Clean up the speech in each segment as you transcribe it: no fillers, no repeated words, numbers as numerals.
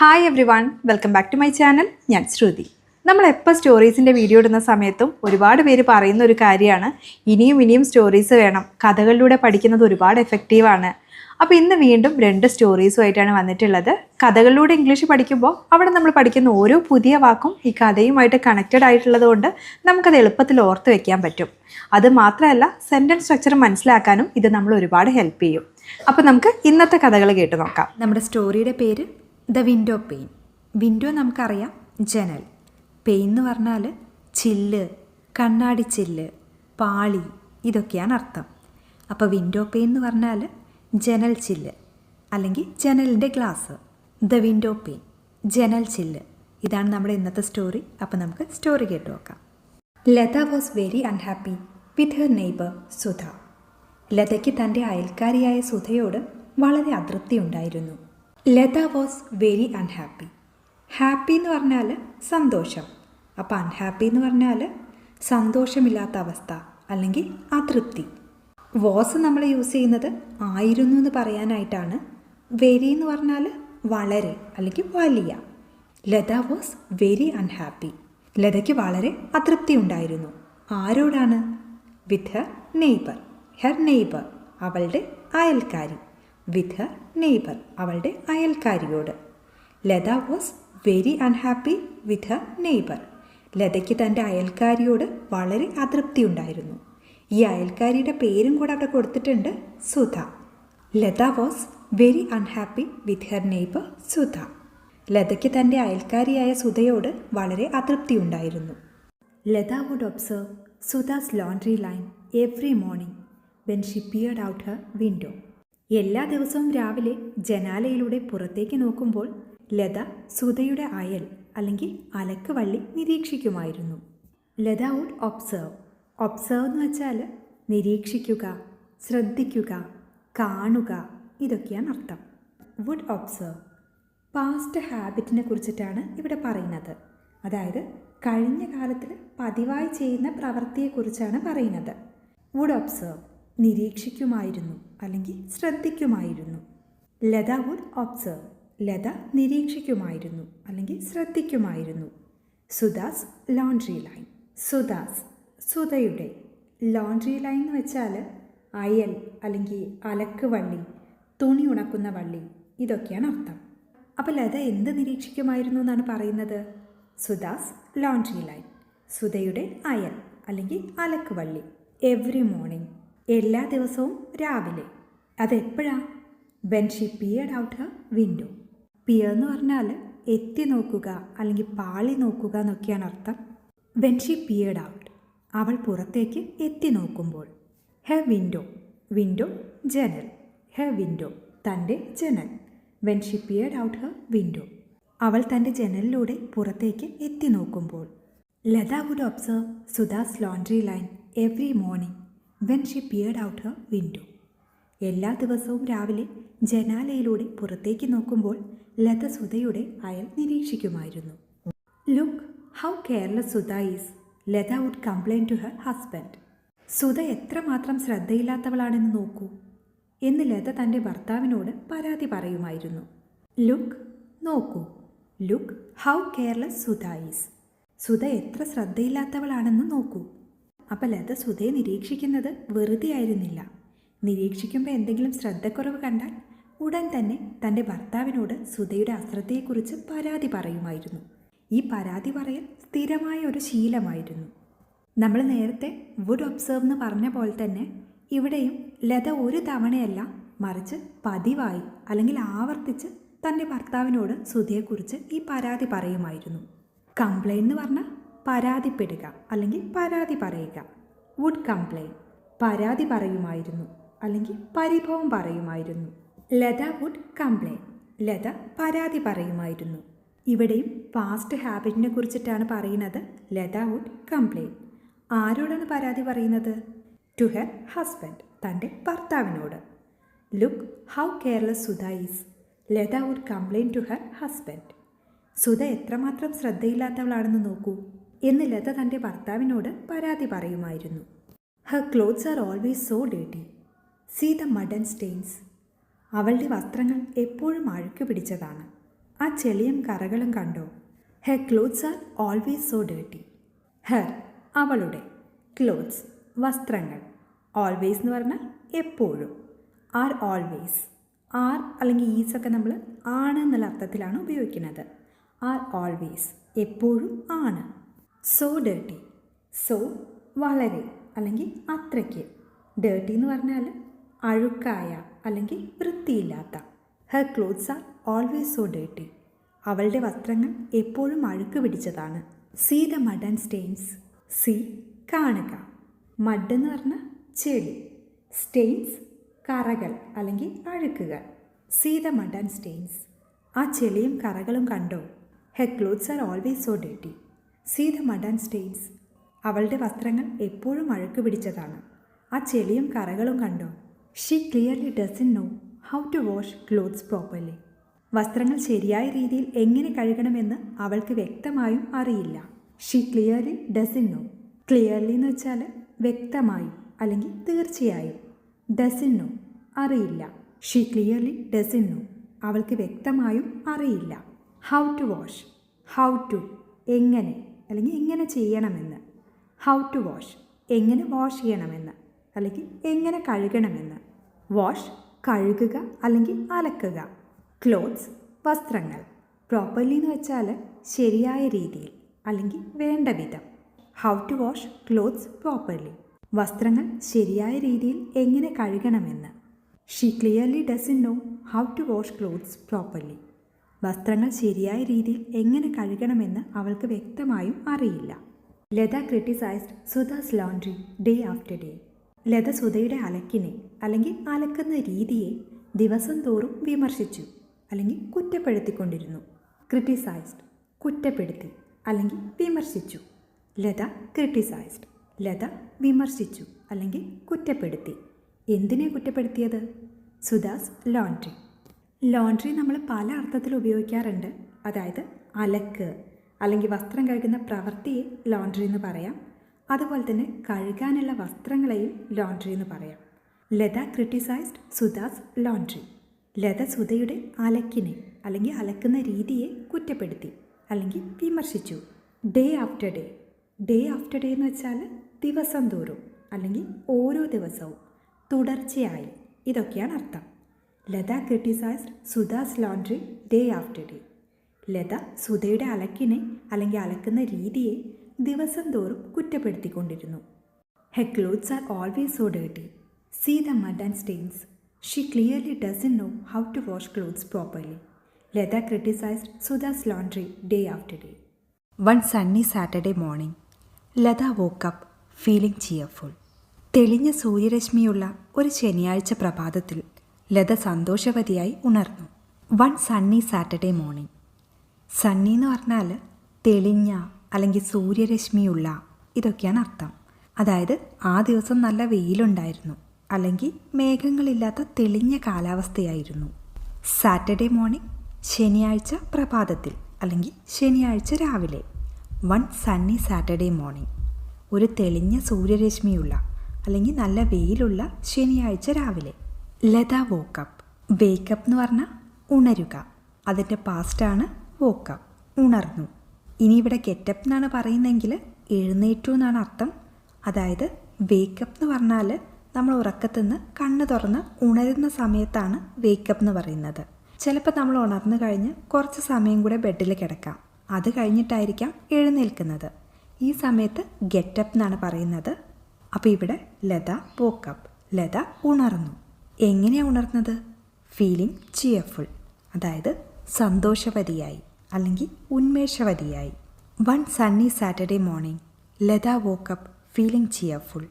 Hi everyone, welcome back to my channel. ഞാൻ Shruti. നമ്മളെപ്പോൾ സ്റ്റോറീസിൻ്റെ video ഇടുന്ന സമയത്തും ഒരുപാട് പേര് പറയുന്ന ഒരു കാര്യമാണ്, ഇനിയും സ്റ്റോറീസ് വേണം, കഥകളിലൂടെ പഠിക്കുന്നത് ഒരുപാട് എഫക്റ്റീവാണ്. അപ്പോൾ ഇന്ന് വീണ്ടും 2 സ്റ്റോറീസുമായിട്ടാണ് വന്നിട്ടുള്ളത്. കഥകളിലൂടെ ഇംഗ്ലീഷ് പഠിക്കുമ്പോൾ അവിടെ നമ്മൾ പഠിക്കുന്ന ഓരോ പുതിയ വാക്കും ഈ കഥയുമായിട്ട് കണക്റ്റഡ് ആയിട്ടുള്ളത് കൊണ്ട് നമുക്കത് എളുപ്പത്തിൽ ഓർത്ത് വെക്കാൻ പറ്റും. അത് മാത്രമല്ല, സെൻറ്റൻസ് സ്ട്രക്ചർ മനസ്സിലാക്കാനും ഇത് നമ്മൾ ഒരുപാട് ഹെൽപ്പ് ചെയ്യും. അപ്പോൾ നമുക്ക് ഇന്നത്തെ കഥകൾ കേട്ട് നോക്കാം. നമ്മുടെ സ്റ്റോറിയുടെ പേര് ദ വിൻഡോ പെയിൻ. വിൻഡോ നമുക്കറിയാം, ജനൽ. പെയിൻ എന്ന് പറഞ്ഞാൽ ചില്ല്, കണ്ണാടി ചില്ല്, പാളി, ഇതൊക്കെയാണ് അർത്ഥം. അപ്പോൾ വിൻഡോ പെയിൻ എന്ന് പറഞ്ഞാൽ ജനൽ ചില്ല് അല്ലെങ്കിൽ ജനലിൻ്റെ ഗ്ലാസ്. ദ വിൻഡോ പെയിൻ, ജനൽ ചില്ല്. ഇതാണ് നമ്മുടെ ഇന്നത്തെ സ്റ്റോറി. അപ്പോൾ നമുക്ക് സ്റ്റോറി കേട്ട് നോക്കാം. Latha was very unhappy with her neighbour Sudha. ലതയ്ക്ക് തൻ്റെ അയൽക്കാരിയായ സുധയോട് വളരെ അതൃപ്തി ഉണ്ടായിരുന്നു. Latha was very unhappy. Happy എന്ന് പറഞ്ഞാൽ സന്തോഷം. അപ്പോൾ അൺഹാപ്പി എന്ന് പറഞ്ഞാൽ സന്തോഷമില്ലാത്ത അവസ്ഥ അല്ലെങ്കിൽ അതൃപ്തി. വാസ് നമ്മൾ യൂസ് ചെയ്യുന്നത് ആയിരുന്നു എന്ന് പറയാനായിട്ടാണ്. വെരി എന്ന് പറഞ്ഞാൽ വളരെ അല്ലെങ്കിൽ വലിയ. Latha was very unhappy. ലതയ്ക്ക് വളരെ അതൃപ്തി ഉണ്ടായിരുന്നു. ആരോടാണ്? With her neighbour. Her neighbour, അവളുടെ അയൽക്കാരി. വിത്ത് ഹെർ നെയ്ബർ, അവളുടെ അയൽക്കാരിയോട്. Latha was very unhappy with her neighbour. ലതയ്ക്ക് തൻ്റെ അയൽക്കാരിയോട് വളരെ അതൃപ്തി ഉണ്ടായിരുന്നു. ഈ അയൽക്കാരിയുടെ പേരും കൂടെ അവിടെ കൊടുത്തിട്ടുണ്ട്, Sudha. Latha was very unhappy with her neighbour Sudha. ലതയ്ക്ക് തൻ്റെ അയൽക്കാരിയായ സുധയോട് വളരെ അതൃപ്തി ഉണ്ടായിരുന്നു. Latha would observe Sudha's laundry line every morning when she peered out her window. എല്ലാ ദിവസവും രാവിലെ ജനാലയിലൂടെ പുറത്തേക്ക് നോക്കുമ്പോൾ ലത സുധയുടെ അയൽ അല്ലെങ്കിൽ അലക്ക് വള്ളി നിരീക്ഷിക്കുമായിരുന്നു. Latha would observe. ഒബ്സർവ് എന്ന് വെച്ചാൽ നിരീക്ഷിക്കുക, ശ്രദ്ധിക്കുക, കാണുക, ഇതൊക്കെയാണ് അർത്ഥം. Would observe. പാസ്റ്റ് ഹാബിറ്റിനെ കുറിച്ചിട്ടാണ് ഇവിടെ പറയുന്നത്. അതായത് കഴിഞ്ഞ കാലത്തിൽ പതിവായി ചെയ്യുന്ന പ്രവൃത്തിയെക്കുറിച്ചാണ് പറയുന്നത്. വുഡ് ഒബ്സർവ്, നിരീക്ഷിക്കുമായിരുന്നു അല്ലെങ്കിൽ ശ്രദ്ധിക്കുമായിരുന്നു. Latha would observe. ലത നിരീക്ഷിക്കുമായിരുന്നു അല്ലെങ്കിൽ ശ്രദ്ധിക്കുമായിരുന്നു. Sudha's laundry line. സുധാസ്, സുധയുടെ. ലോണ്ട്രി ലൈൻ എന്ന് വെച്ചാൽ അയൽ അല്ലെങ്കിൽ അലക്ക് വള്ളി, തുണി ഉണക്കുന്ന വള്ളി, ഇതൊക്കെയാണ് അർത്ഥം. അപ്പോൾ ലത എന്ത് നിരീക്ഷിക്കുമായിരുന്നു എന്നാണ് പറയുന്നത്? സുധാസ് ലോണ്ട്രി ലൈൻ, സുധയുടെ അയൽ അല്ലെങ്കിൽ അലക്ക് വള്ളി. എവ്രി മോർണിംഗ്, എല്ലാ ദിവസവും രാവിലെ. അതെപ്പോഴാണ്? When she peered out her window. Peer എന്ന് പറഞ്ഞാൽ എത്തി നോക്കുക അല്ലെങ്കിൽ പാളി നോക്കുക എന്നൊക്കെയാണ് അർത്ഥം. വെൻ ഷി പിയർഡ് ഔട്ട്, അവൾ പുറത്തേക്ക് എത്തി നോക്കുമ്പോൾ. Her window. വിൻഡോ ജനൽ. ഹെർ വിൻഡോ, തൻ്റെ ജനൽ. When she peered out her window, അവൾ തൻ്റെ ജനലിലൂടെ പുറത്തേക്ക് എത്തി നോക്കുമ്പോൾ. Latha would observe Sudha's laundry line every morning when she peered out her window. എല്ലാ ദിവസവും രാവിലെ ജനാലയിലൂടെ പുറത്തേക്ക് നോക്കുമ്പോൾ ലത സുധയുടെ അയൽ നിരീക്ഷിക്കുമായിരുന്നു. Look how careless Sudha is, Latha would complain to her husband. Sudha എത്രമാത്രം ശ്രദ്ധയില്ലാത്തവളാണെന്ന് നോക്കൂ എന്ന് ലത തൻ്റെ ഭർത്താവിനോട് പരാതി പറയുമായിരുന്നു. ലുക്ക്, നോക്കൂ. Look how careless Sudha is, Sudha എത്ര ശ്രദ്ധയില്ലാത്തവളാണെന്ന് നോക്കൂ. അപ്പം ലത സുധയെ നിരീക്ഷിക്കുന്നത് വെറുതെ ആയിരുന്നില്ല. നിരീക്ഷിക്കുമ്പോൾ എന്തെങ്കിലും ശ്രദ്ധക്കുറവ് കണ്ടാൽ ഉടൻ തന്നെ തൻ്റെ ഭർത്താവിനോട് സുധയുടെ അശ്രദ്ധയെക്കുറിച്ച് പരാതി പറയുമായിരുന്നു. ഈ പരാതി പറയൽ സ്ഥിരമായ ഒരു ശീലമായിരുന്നു. നമ്മൾ നേരത്തെ വുഡ് ഒബ്സർവ് എന്ന് പറഞ്ഞ പോലെ തന്നെ ഇവിടെയും ലത ഒരു തവണയല്ല, മറിച്ച് പതിവായി അല്ലെങ്കിൽ ആവർത്തിച്ച് തൻ്റെ ഭർത്താവിനോട് സുധയെക്കുറിച്ച് ഈ പരാതി പറയുമായിരുന്നു. കംപ്ലൈൻറ്റ് എന്ന് പറഞ്ഞാൽ പരാതിപ്പെടുക അല്ലെങ്കിൽ പരാതി പറയുക. വുഡ് കംപ്ലൈൻ, പരാതി പറയുമായിരുന്നു അല്ലെങ്കിൽ പരിഭവം പറയുമായിരുന്നു. ലത വുഡ് കംപ്ലൈൻ, ലത പരാതി പറയുമായിരുന്നു. ഇവിടെയും പാസ്റ്റ് ഹാബിറ്റിനെ കുറിച്ചിട്ടാണ് പറയുന്നത്. Latha would complain. ആരോടാണ് പരാതി പറയുന്നത്? ടു ഹെർ ഹസ്ബൻഡ്, തൻ്റെ ഭർത്താവിനോട്. Look how careless Sudha is, Latha would complain to her husband. Sudha എത്രമാത്രം ശ്രദ്ധയില്ലാത്തവളാണെന്ന് നോക്കൂ എന്ന് ലത തൻ്റെ ഭർത്താവിനോട് പരാതി പറയുമായിരുന്നു. Her clothes are always so dirty, see the mud and stains. അവളുടെ വസ്ത്രങ്ങൾ എപ്പോഴും അഴുക്ക് പിടിച്ചതാണ്. ആ ചെളിയും കറകളും കണ്ടോ? Her clothes are always so dirty. Her അവളുടെ, ക്ലോത്ത്സ് വസ്ത്രങ്ങൾ, ഓൾവേസ് എന്ന് പറഞ്ഞാൽ എപ്പോഴും, ആർ ഓൾവേസ്. ആർ അല്ലെങ്കിൽ ഈസ് ഒക്കെ നമ്മൾ ആണ് എന്നുള്ള അർത്ഥത്തിലാണ് ഉപയോഗിക്കുന്നത്. ആർ ഓൾവേസ് എപ്പോഴും ആണ്. സോ ഡേർട്ടി, സോ വളരെ അല്ലെങ്കിൽ അത്രയ്ക്ക്, ഡേർട്ടി എന്ന് പറഞ്ഞാൽ അഴുക്കായ അല്ലെങ്കിൽ വൃത്തിയില്ലാത്ത. Her clothes are always so dirty. അവളുടെ വസ്ത്രങ്ങൾ എപ്പോഴും അഴുക്ക് പിടിച്ചതാണ്. See the mud and stains. See കാണുക, മഡ് എന്ന് പറഞ്ഞാൽ ചെളി, സ്റ്റെയിൻസ് കറകൾ അല്ലെങ്കിൽ അഴുക്കുകൾ. See the mud and stains. ആ ചെളിയും കറകളും കണ്ടോ? Her clothes are always so dirty. See the mud and stains. അവളുടെ വസ്ത്രങ്ങൾ എപ്പോഴും അഴുക്ക് പിടിച്ചതാണ്. ആ ചെളിയും കറകളും കണ്ടോ? She clearly doesn't know how to wash clothes properly. വസ്ത്രങ്ങൾ ശരിയായ രീതിയിൽ എങ്ങനെ കഴുകണമെന്ന് അവൾക്ക് വ്യക്തമായും അറിയില്ല. She clearly doesn't know. Clearly എന്ന് വെച്ചാൽ വ്യക്തമായും അല്ലെങ്കിൽ തീർച്ചയായും. ഡസൻറ്റ് നോ അറിയില്ല. ഷീ ക്ലിയർലി ഡസൻറ്റ് നോ അവൾക്ക് വ്യക്തമായും അറിയില്ല. How to wash, how to എങ്ങനെ അല്ലെങ്കിൽ എങ്ങനെ ചെയ്യണമെന്ന്. ഹൗ ടു വാഷ് എങ്ങനെ വാഷ് ചെയ്യണമെന്ന് അല്ലെങ്കിൽ എങ്ങനെ കഴുകണമെന്ന്. വാഷ് കഴുകുക അല്ലെങ്കിൽ അലക്കുക. ക്ലോത്ത്സ് വസ്ത്രങ്ങൾ. പ്രോപ്പർലി എന്ന് വെച്ചാൽ ശരിയായ രീതിയിൽ അല്ലെങ്കിൽ വേണ്ട വിധം. How to wash clothes properly വസ്ത്രങ്ങൾ ശരിയായ രീതിയിൽ എങ്ങനെ കഴുകണമെന്ന്. She clearly doesn't know how to wash clothes properly വസ്ത്രങ്ങൾ ശരിയായ രീതിയിൽ എങ്ങനെ കഴുകണമെന്ന് അവൾക്ക് വ്യക്തമായും അറിയില്ല. Latha criticised Sudha's laundry day after day. Latha സുധയുടെ അലക്കിനെ അല്ലെങ്കിൽ അലക്കുന്ന രീതിയെ ദിവസം തോറും വിമർശിച്ചു അല്ലെങ്കിൽ കുറ്റപ്പെടുത്തിക്കൊണ്ടിരുന്നു. ക്രിട്ടിസൈസ്ഡ് കുറ്റപ്പെടുത്തി അല്ലെങ്കിൽ വിമർശിച്ചു. ലത ക്രിട്ടിസൈസ്ഡ് ലത വിമർശിച്ചു അല്ലെങ്കിൽ കുറ്റപ്പെടുത്തി. എന്തിനെ കുറ്റപ്പെടുത്തിയത്? സുധാസ് ലോണ്ട്രി. ലോണ്ട്രി നമ്മൾ പല അർത്ഥത്തിൽ ഉപയോഗിക്കാറുണ്ട്. അതായത് അലക്ക് അല്ലെങ്കിൽ വസ്ത്രം കഴുകുന്ന പ്രവൃത്തിയെ ലോണ്ട്രി എന്ന് പറയാം. അതുപോലെ തന്നെ കഴുകാനുള്ള വസ്ത്രങ്ങളെയും ലോണ്ട്രി എന്ന് പറയാം. Lata criticised Sudha's laundry. ലത സുധയുടെ അലക്കിനെ അല്ലെങ്കിൽ അലക്കുന്ന രീതിയെ കുറ്റപ്പെടുത്തി അല്ലെങ്കിൽ വിമർശിച്ചു. Day after day. Day after day എന്ന് വെച്ചാൽ ദിവസം തോറും അല്ലെങ്കിൽ ഓരോ ദിവസവും, തുടർച്ചയായി, ഇതൊക്കെയാണ് അർത്ഥം. Lata criticised Sudha's laundry day after day. Latha സുധയുടെ അലക്കിനെ അല്ലെങ്കിൽ അലക്കുന്ന രീതിയെ ദിവസം തോറും കുറ്റപ്പെടുത്തിക്കൊണ്ടിരുന്നു. Her clothes are always so dirty. See the mud and stains. She clearly doesn't know how to wash clothes properly. Lata criticised Sudha's laundry day after day. One sunny Saturday morning Lata woke up feeling cheerful. തെളിഞ്ഞ സൂര്യരശ്മിയുള്ള ഒരു ശനിയാഴ്ച പ്രഭാതത്തിൽ ലത സന്തോഷവതിയായി ഉണർന്നു. One sunny Saturday morning. Sunny എന്ന് പറഞ്ഞാൽ തെളിഞ്ഞ അല്ലെങ്കിൽ സൂര്യരശ്മിയുള്ള, ഇതൊക്കെയാണ് അർത്ഥം. അതായത് ആ ദിവസം നല്ല വെയിലുണ്ടായിരുന്നു അല്ലെങ്കിൽ മേഘങ്ങളില്ലാത്ത തെളിഞ്ഞ കാലാവസ്ഥയായിരുന്നു. സാറ്റർഡേ മോർണിംഗ് ശനിയാഴ്ച പ്രഭാതത്തിൽ അല്ലെങ്കിൽ ശനിയാഴ്ച രാവിലെ. വൺ സണ്ണി സാറ്റർഡേ മോർണിംഗ് ഒരു തെളിഞ്ഞ സൂര്യരശ്മിയുള്ള അല്ലെങ്കിൽ നല്ല വെയിലുള്ള ശനിയാഴ്ച രാവിലെ. ലത വോക്കപ്പ്. വേക്കപ്പ് എന്ന് പറഞ്ഞാൽ ഉണരുക, അതിൻ്റെ പാസ്റ്റാണ് വോക്കപ്പ്, ഉണർന്നു. ഇനി ഇവിടെ ഗെറ്റപ്പ് എന്നാണ് പറയുന്നതെങ്കിൽ എഴുന്നേറ്റു എന്നാണ് അർത്ഥം. അതായത് വേക്കപ്പ് എന്ന് പറഞ്ഞാൽ നമ്മൾ ഉറക്കത്തുനിന്ന് കണ്ണ് തുറന്ന് ഉണരുന്ന സമയത്താണ് വേക്കപ്പ് എന്ന് പറയുന്നത്. ചിലപ്പോൾ നമ്മൾ ഉണർന്നു കഴിഞ്ഞ് കുറച്ച് സമയം കൂടെ ബെഡിൽ കിടക്കാം, അത് കഴിഞ്ഞിട്ടായിരിക്കാം എഴുന്നേൽക്കുന്നത്. ഈ സമയത്ത് ഗെറ്റപ്പ് എന്നാണ് പറയുന്നത്. അപ്പോൾ ഇവിടെ ലത വോക്കപ്പ്, ലത ഉണർന്നു. എങ്ങനെയാണ് ഉണർന്നത്? ഫീലിംഗ് ചിയർഫുൾ, അതായത് സന്തോഷവതിയായി അല്ലെങ്കിൽ ഉന്മേഷവതിയായി. One sunny Saturday morning Lata woke up feeling cheerful.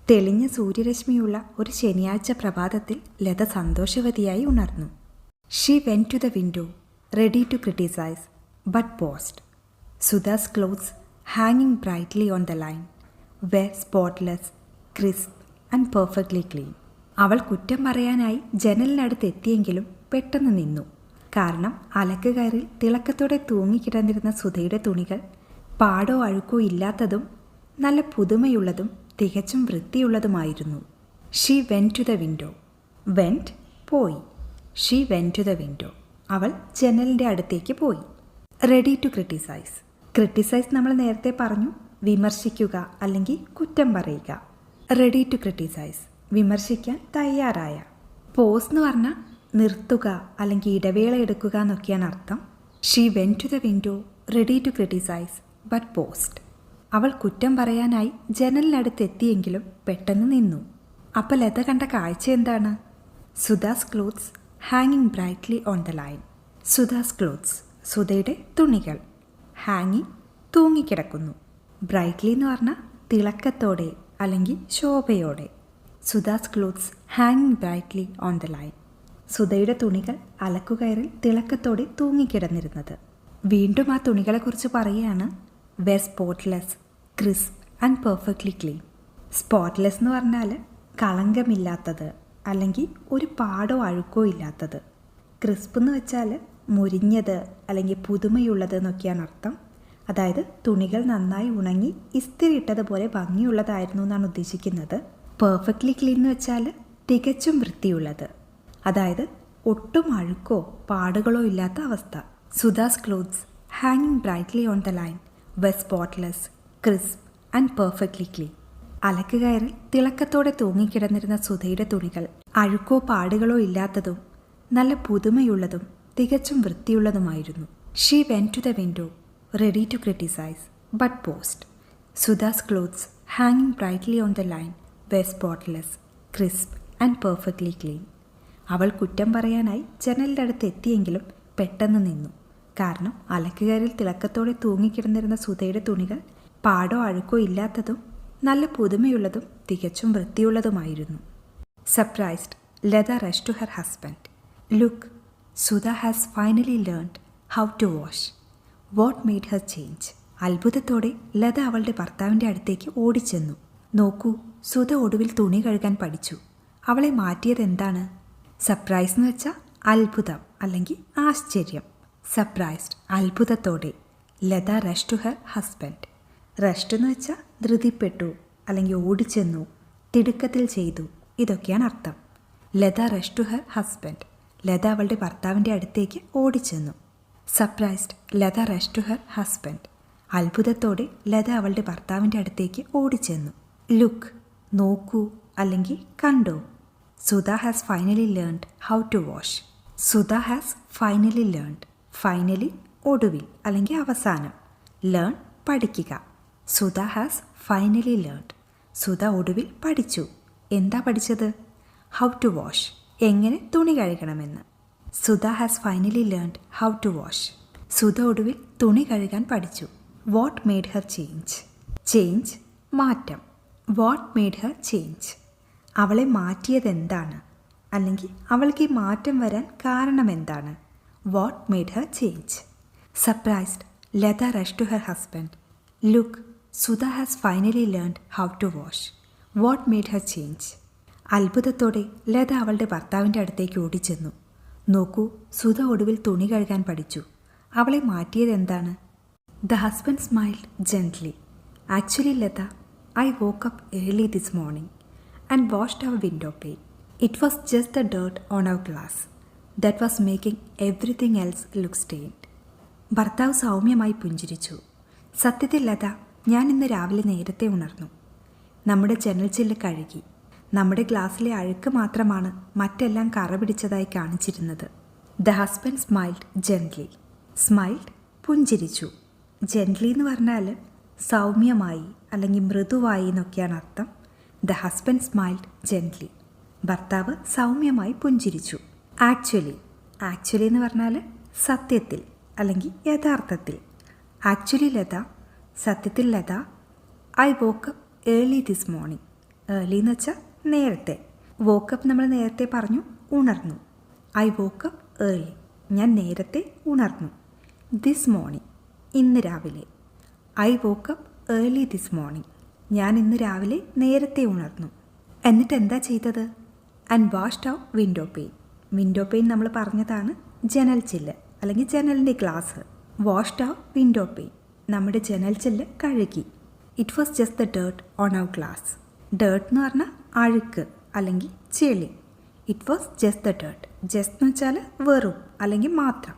തെളിഞ്ഞ സൂര്യരശ്മിയുള്ള ഒരു ശനിയാഴ്ച പ്രഭാതത്തിൽ ലത സന്തോഷവതിയായി ഉണർന്നു. She went to the window ready to criticise but paused. Sudha's clothes ഹാങ്ങിങ് brightly on the line were spotless, crisp and perfectly clean. അവൾ കുറ്റം പറയാനായി ജനലിനടുത്ത് എത്തിയെങ്കിലും പെട്ടെന്ന് നിന്നു. കാരണം അലക്കുകയറിൽ തിളക്കത്തോടെ തൂങ്ങിക്കിടന്നിരുന്ന സുധയുടെ തുണികൾ പാടോ അഴുക്കോ ഇല്ലാത്തതും നല്ല പുതുമയുള്ളതും തികച്ചും വൃത്തിയുള്ളതുമായിരുന്നു. She went to the window. Went പോയി. She went to the window അവൾ ജനലിൻ്റെ അടുത്തേക്ക് പോയി. Ready to criticise. ക്രിട്ടിസൈസ് നമ്മൾ നേരത്തെ പറഞ്ഞു, വിമർശിക്കുക അല്ലെങ്കിൽ കുറ്റം പറയുക. റെഡി ടു ക്രിട്ടിസൈസ്, വിമർശിക്കാൻ തയ്യാറായ. പോസ് എന്ന് പറഞ്ഞാൽ നിർത്തുക അല്ലെങ്കിൽ ഇടവേള എടുക്കുക എന്നൊക്കെയാണ് അർത്ഥം. She went to the window ready to criticise but paused. അവൾ കുറ്റം പറയാനായി ജനലിനടുത്ത് എത്തിയെങ്കിലും പെട്ടെന്ന് നിന്നു. അപ്പോൾ ലത കണ്ട കാഴ്ച എന്താണ്? സുധാസ് ക്ലോത്ത്സ് ഹാങ്ങിങ് brightly on the line. Sudha's clothes, സുധയുടെ തുണികൾ. ഹാങ്ങിങ്, തൂങ്ങിക്കിടക്കുന്നു. ബ്രൈറ്റ്ലി എന്ന് പറഞ്ഞാൽ തിളക്കത്തോടെ അല്ലെങ്കിൽ ശോഭയോടെ. സുധാസ് ക്ലോത്ത്സ് ഹാങ്ങിങ് ബ്രൈറ്റ്ലി ഓൺ ദ ലൈൻ. സുധയുടെ തുണികൾ അലക്കുകയറിൽ തിളക്കത്തോടെ തൂങ്ങിക്കിടന്നിരുന്നത്. വീണ്ടും ആ തുണികളെക്കുറിച്ച് പറയുകയാണ്. Were spotless, crisp and perfectly clean. Spotless എന്ന് പറഞ്ഞാൽ കളങ്കമില്ലാത്തത് അല്ലെങ്കിൽ ഒരു പാടോ അഴുക്കോ ഇല്ലാത്തത്. ക്രിസ്പ് എന്ന് വെച്ചാൽ മുരിഞ്ഞത് അല്ലെങ്കിൽ പുതുമയുള്ളത് എന്നൊക്കെയാണ് അർത്ഥം. അതായത് തുണികൾ നന്നായി ഉണങ്ങി ഇസ്തിരി ഇട്ടതുപോലെ ഭംഗിയുള്ളതായിരുന്നു എന്നാണ് ഉദ്ദേശിക്കുന്നത്. പെർഫെക്റ്റ്ലി ക്ലീൻ എന്ന് വെച്ചാൽ തികച്ചും വൃത്തിയുള്ളത്, അതായത് ഒട്ടും അഴുക്കോ പാടുകളോ ഇല്ലാത്ത അവസ്ഥ. സുധാസ് ക്ലോത്ത്സ് ഹാങ്ങിങ് brightly on the line were spotless, crisp and perfectly clean. അലക്കുകയറിൽ തിളക്കത്തോടെ തൂങ്ങിക്കിടന്നിരുന്ന സുധയുടെ തുണികൾ അഴുക്കോ പാടുകളോ ഇല്ലാത്തതും നല്ല പുതുമയുള്ളതും തികച്ചും വൃത്തിയുള്ളതുമായിരുന്നു. She went to the window ready to criticise but paused. Sudha's clothes ഹാങ്ങിങ് brightly on the line were spotless, crisp and perfectly clean. അവൾ കുറ്റം പറയാനായി ജനലിൻ്റെ അടുത്ത് എത്തിയെങ്കിലും പെട്ടെന്ന് നിന്നു. കാരണം അലക്കുകയറിൽ തിളക്കത്തോടെ തൂങ്ങിക്കിടന്നിരുന്ന സുധയുടെ തുണികൾ പാടോ അഴുക്കോ ഇല്ലാത്തതും നല്ല പുതുമയുള്ളതും തികച്ചും വൃത്തിയുള്ളതുമായിരുന്നു. Surprised, Latha rush to her husband. Look, Sudha has finally learned how to wash. What made her change. അത്ഭുതത്തോടെ ലത അവളുടെ ഭർത്താവിൻ്റെ അടുത്തേക്ക് ഓടിച്ചെന്നു. നോക്കൂ, സുധ ഒടുവിൽ തുണി കഴുകാൻ പഠിച്ചു. അവളെ മാറ്റിയത് എന്താണ്? സർപ്രൈസ് എന്ന് വെച്ചാൽ അത്ഭുതം അല്ലെങ്കിൽ ആശ്ചര്യം. സർപ്രൈസ്ഡ്, അത്ഭുതത്തോടെ. Lata rush to her husband. Rushed എന്ന് വെച്ചാൽ ധൃതിപ്പെട്ടു അല്ലെങ്കിൽ ഓടിച്ചെന്നു, തിടുക്കത്തിൽ ചെയ്തു, ഇതൊക്കെയാണ് അർത്ഥം. Lata rush to her husband. Lata അവളുടെ ഭർത്താവിൻ്റെ അടുത്തേക്ക് ഓടിച്ചെന്നു. Surprised, Latha rush to her husband. അത്ഭുതത്തോടെ ലത അവളുടെ ഭർത്താവിൻ്റെ അടുത്തേക്ക് ഓടിച്ചെന്നു. ലുക്ക്, നോക്കൂ അല്ലെങ്കിൽ കണ്ടോ. Sudha has finally learned how to wash. Sudha has finally learned. Finally ഒടുവിൽ അല്ലെങ്കിൽ അവസാനം. ലേൺ പഠിക്കുക. Sudha has finally learned. Sudha ഒടുവിൽ പഠിച്ചു. എന്താ പഠിച്ചത്? ഹൗ ടു വാഷ്, എങ്ങനെ തുണി കഴുകണമെന്ന്. Sudha has finally learned how to wash. Sudha ഒടുവിൽ തുണി കഴുകാൻ പഠിച്ചു. What made her change. Change, മാറ്റം. വാട്ട് മെയ്ഡ് ഹർ ചേഞ്ച്, അവളെ മാറ്റിയതെന്താണ് അല്ലെങ്കിൽ അവൾക്ക് ഈ മാറ്റം വരാൻ കാരണമെന്താണ്. What made her change. Surprised, Latha rush to her husband. Look, Sudha has finally learned how to wash. What made her change. അത്ഭുതത്തോടെ ലത അവളുടെ ഭർത്താവിൻ്റെ അടുത്തേക്ക് ഓടിച്ചെന്നു. നോക്കൂ, സുധ ഒടുവിൽ തുണി കഴുകാൻ പഠിച്ചു. അവളെ മാറ്റിയത് എന്താണ്? The husband smiled gently. Actually Latha, I woke up early this morning and washed our window pane. It was just the dirt on our glass that was making everything else look stained. ഭർത്താവ് സൗമ്യമായി പുഞ്ചിരിച്ചു. സത്യത്തിൽ ലത, ഞാൻ ഇന്ന് രാവിലെ നേരത്തെ ഉണർന്നു. നമ്മുടെ ജനൽ ചില്ല് കഴുകി. നമ്മുടെ ഗ്ലാസ്സിലെ അഴുക്ക് മാത്രമാണ് മറ്റെല്ലാം കറ പിടിച്ചതായി കാണിച്ചിരുന്നത്. The husband smiled gently. Smiled, പുഞ്ചിരിച്ചു. ജെന്റ്ലി എന്ന് പറഞ്ഞാൽ സൗമ്യമായി അല്ലെങ്കിൽ മൃദുവായി എന്നൊക്കെയാണ് അർത്ഥം. The husband smiled gently. ഭർത്താവ് സൗമ്യമായി പുഞ്ചിരിച്ചു. ആക്ച്വലി, ആക്ച്വലി എന്ന് പറഞ്ഞാൽ സത്യത്തിൽ അല്ലെങ്കിൽ യഥാർത്ഥത്തിൽ. ആക്ച്വലി ലത, സത്യത്തിൽ Latha, I woke up early this morning. Early എന്ന് വെച്ചാൽ നേരത്തെ. വോക്കപ്പ് നമ്മൾ നേരത്തെ പറഞ്ഞു, ഉണർന്നു. ഐ വോക്കപ്പ് ഏർലി, ഞാൻ നേരത്തെ ഉണർന്നു. ദിസ് മോർണിംഗ്, ഇന്ന് രാവിലെ. I woke up early this morning, ഞാൻ ഇന്ന് രാവിലെ നേരത്തെ ഉണർന്നു. എന്നിട്ട് എന്താ ചെയ്തത്? And washed out window pane. Window pane നമ്മൾ പറഞ്ഞതാണ് ജനൽ ചില്ല് അല്ലെങ്കിൽ ജനലിൻ്റെ glass. Washed out window pane, നമ്മുടെ ജനൽ ചില്ല് കഴുകി. It was just the dirt on our glass. Dirt എന്ന് പറഞ്ഞാൽ അഴുക്ക് അല്ലെങ്കിൽ ചെളി. It was just the dirt. Just എന്ന് വെച്ചാൽ വെറും അല്ലെങ്കിൽ മാത്രം.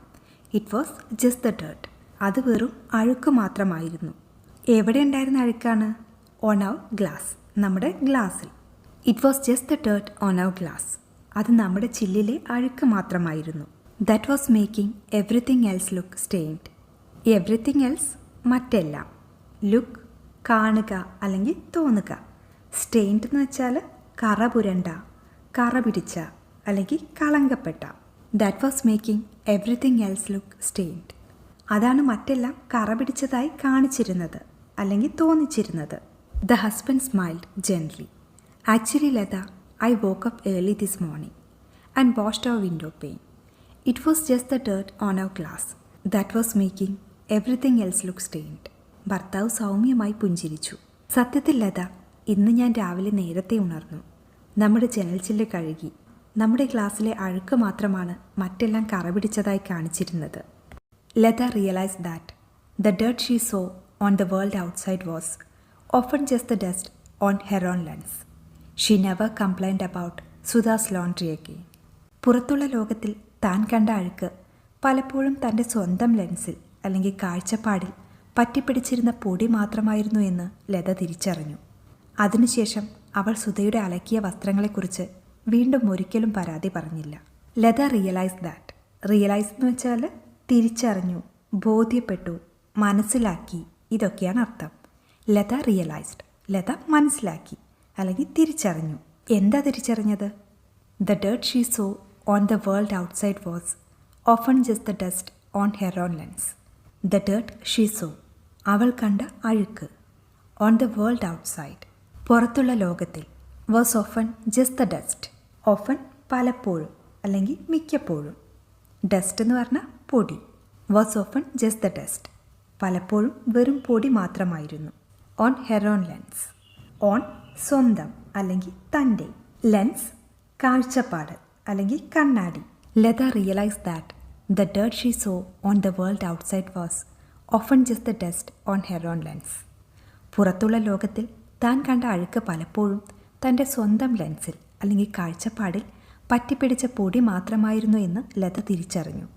It was just the dirt. അത് വെറും അഴുക്ക് മാത്രമായിരുന്നു. എവിടെ ഉണ്ടായിരുന്ന അഴുക്കാണ്? ഓൺ അവർ ഗ്ലാസ്, നമ്മുടെ ഗ്ലാസ്സിൽ. It was just the dirt on our glass. അത് നമ്മുടെ ചില്ലിലെ അഴുക്ക് മാത്രമായിരുന്നു. That was making everything else look stained. Everything else മറ്റെല്ലാം. ലുക്ക് കാണുക അല്ലെങ്കിൽ തോന്നുക. സ്റ്റെയിൻഡ് എന്ന് വെച്ചാൽ കറ പുരണ്ട, കറ പിടിച്ച അല്ലെങ്കിൽ കളങ്കപ്പെട്ട. That was making everything else look stained. അതാണ് മറ്റെല്ലാം കറ പിടിച്ചതായി കാണിച്ചിരുന്നത് അല്ലെങ്കിൽ തോന്നിച്ചിരുന്നത്. The husband smiled gently. Actually Latha, I woke up early this morning and washed our window pane. It was just the dirt on our glass. That was making everything else look stained. ഭർത്താവ് സൗമ്യമായി പുഞ്ചിരിച്ചു. സത്യത്തിൽ ലത, ഇന്ന് ഞാൻ രാവിലെ നേരത്തെ ഉണർന്നു. നമ്മുടെ ജനൽച്ചില്ല് കഴുകി. നമ്മുടെ ഗ്ലാസ്സിലെ അഴുക്ക് മാത്രമാണ് മറ്റെല്ലാം കറ പിടിച്ചതായി കാണിച്ചിരുന്നത്. Latha realised that the dirt she saw on the world outside was often just the dust on her own lens. She never complained about Sudha's laundry again. പുറത്തുള്ള ലോകത്തിൽ താൻ കണ്ട അഴുക്ക് പലപ്പോഴും തൻ്റെ സ്വന്തം ലെൻസിൽ അല്ലെങ്കിൽ കാഴ്ചപ്പാടിൽ പറ്റിപ്പിടിച്ചിരുന്ന പൊടി മാത്രമായിരുന്നു എന്ന് ലത തിരിച്ചറിഞ്ഞു. അതിനുശേഷം അവൾ സുധയുടെ അലക്കിയ വസ്ത്രങ്ങളെക്കുറിച്ച് വീണ്ടും ഒരിക്കലും പരാതി പറഞ്ഞില്ല. Lata realise that. റിയലൈസ് എന്ന് വെച്ചാൽ തിരിച്ചറിഞ്ഞു, ബോധ്യപ്പെട്ടു, മനസ്സിലാക്കി, ഇതൊക്കെയാണ് അർത്ഥം. ലത റിയലൈസ്ഡ്. ലത മനസ്സിലാക്കി അല്ലെങ്കിൽ തിരിച്ചറിഞ്ഞു. എന്താ തിരിച്ചറിഞ്ഞത്? The dirt she saw on the world outside was often just the dust on her own lens. The dirt she so, അവൾ കണ്ട അഴുക്ക്. ഓൺ ദ വേൾഡ് ഔട്ട്സൈഡ്, പുറത്തുള്ള ലോകത്തിൽ. Was often just the dust. Often പലപ്പോഴും അല്ലെങ്കിൽ മിക്കപ്പോഴും. Dust എന്ന് പറഞ്ഞാൽ പൊടി. Was often just the dust, പലപ്പോഴും വെറും പൊടി മാത്രമായിരുന്നു. On her own lens. On സ്വന്തം അല്ലെങ്കിൽ തൻ്റെ. ലെൻസ് കാഴ്ചപ്പാട് അല്ലെങ്കിൽ കണ്ണാടി. Latha realise that the dirt she saw on the world outside was often just the dust on her own lens. പുറത്തുള്ള ലോകത്തിൽ താൻ കണ്ട അഴുക്ക് പലപ്പോഴും തൻ്റെ സ്വന്തം ലെൻസിൽ അല്ലെങ്കിൽ കാഴ്ചപ്പാടിൽ പറ്റിപ്പിടിച്ച പൊടി മാത്രമായിരുന്നു എന്ന് ലത തിരിച്ചറിഞ്ഞു.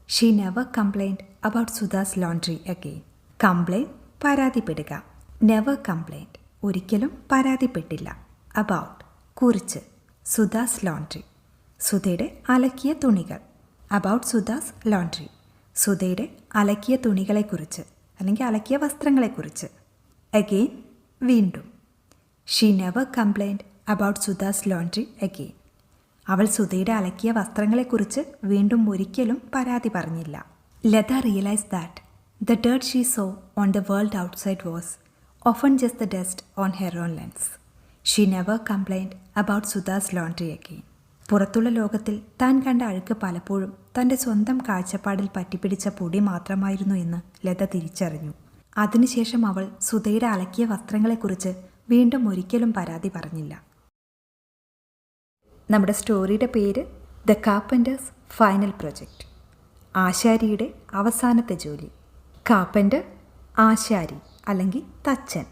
She never complained about Sudha's laundry again. Complain പരാതിപ്പെടുക. നെവർ കംപ്ലൈൻഡ് ഒരിക്കലും പരാതിപ്പെട്ടില്ല. അബൌട്ട് കുറിച്ച്. സുധാസ് ലോണ്ട്രി സുധയുടെ അലക്കിയ തുണികൾ. അബൌട്ട് സുധാസ് ലോണ്ട്രി സുധയുടെ അലക്കിയ തുണികളെക്കുറിച്ച് അല്ലെങ്കിൽ അലക്കിയ വസ്ത്രങ്ങളെക്കുറിച്ച്. അഗെയിൻ വീണ്ടും. She never complained about Sudha's laundry again. അവൾ സുധയുടെ അലക്കിയ വസ്ത്രങ്ങളെക്കുറിച്ച് വീണ്ടും ഒരിക്കലും പരാതി പറഞ്ഞില്ല. Lata realise that the dirt she saw on the world outside was often just the dust on her own lens. She never complained about Sudha's laundry again. പുറത്തുള്ള ലോകത്തിൽ താൻ കണ്ട അഴുക്ക് പലപ്പോഴും തൻ്റെ സ്വന്തം കാഴ്ചപ്പാടിൽ പറ്റിപ്പിടിച്ച പൊടി മാത്രമായിരുന്നു എന്ന് ലത തിരിച്ചറിഞ്ഞു. അതിനുശേഷം അവൾ സുധയുടെ അലക്കിയ വസ്ത്രങ്ങളെക്കുറിച്ച് വീണ്ടും ഒരിക്കലും പരാതി പറഞ്ഞില്ല. നമ്മുടെ സ്റ്റോറിയുടെ പേര് ദ കാർപ്പൻറ്റേഴ്സ് ഫൈനൽ പ്രൊജക്റ്റ്. ആശാരിയുടെ അവസാനത്തെ ജോലി. കാർപ്പൻറ്റർ ആശാരി അല്ലെങ്കിൽ തച്ചൻ.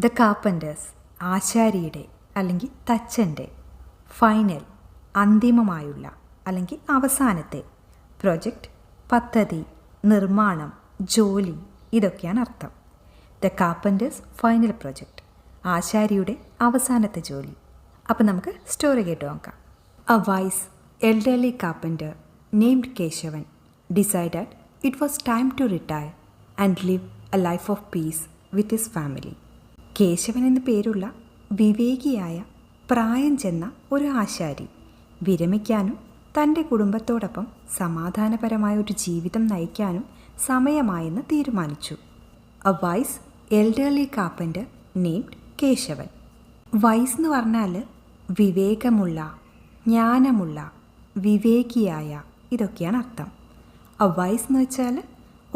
ദ കാർപ്പൻറ്റേഴ്സ് ആശാരിയുടെ അല്ലെങ്കിൽ തച്ചൻ്റെ. ഫൈനൽ അന്തിമമായുള്ള അല്ലെങ്കിൽ അവസാനത്തെ. പ്രൊജക്റ്റ് പദ്ധതി, നിർമ്മാണം, ജോലി, ഇതൊക്കെയാണ് അർത്ഥം. ദ കാർപ്പൻറ്റേഴ്സ് ഫൈനൽ പ്രൊജക്റ്റ് ആശാരിയുടെ അവസാനത്തെ ജോലി. അപ്പം നമുക്ക് സ്റ്റോറി കേട്ട് നോക്കാം. A wise elderly carpenter named Keshavan decided it was time to retire and live a life of peace with his family. Keshavan എന്നു പേരുള്ള വിവേകിയായ പ്രായം ചെന്ന ഒരു ആശാരി വിരമിക്കാനും തൻ്റെ കുടുംബത്തോടൊപ്പം സമാധാനപരമായ ഒരു ജീവിതം നയിക്കാനും സമയമായെന്ന് തീരുമാനിച്ചു. A wise elderly carpenter named Keshavan. Wise എന്ന് പറഞ്ഞാൽ വിവേകമുള്ള, ജ്ഞാനമുള്ള, വിവേകിയായ, ഇതൊക്കെയാണ് അർത്ഥം. എ വൈസ് എന്ന് വെച്ചാൽ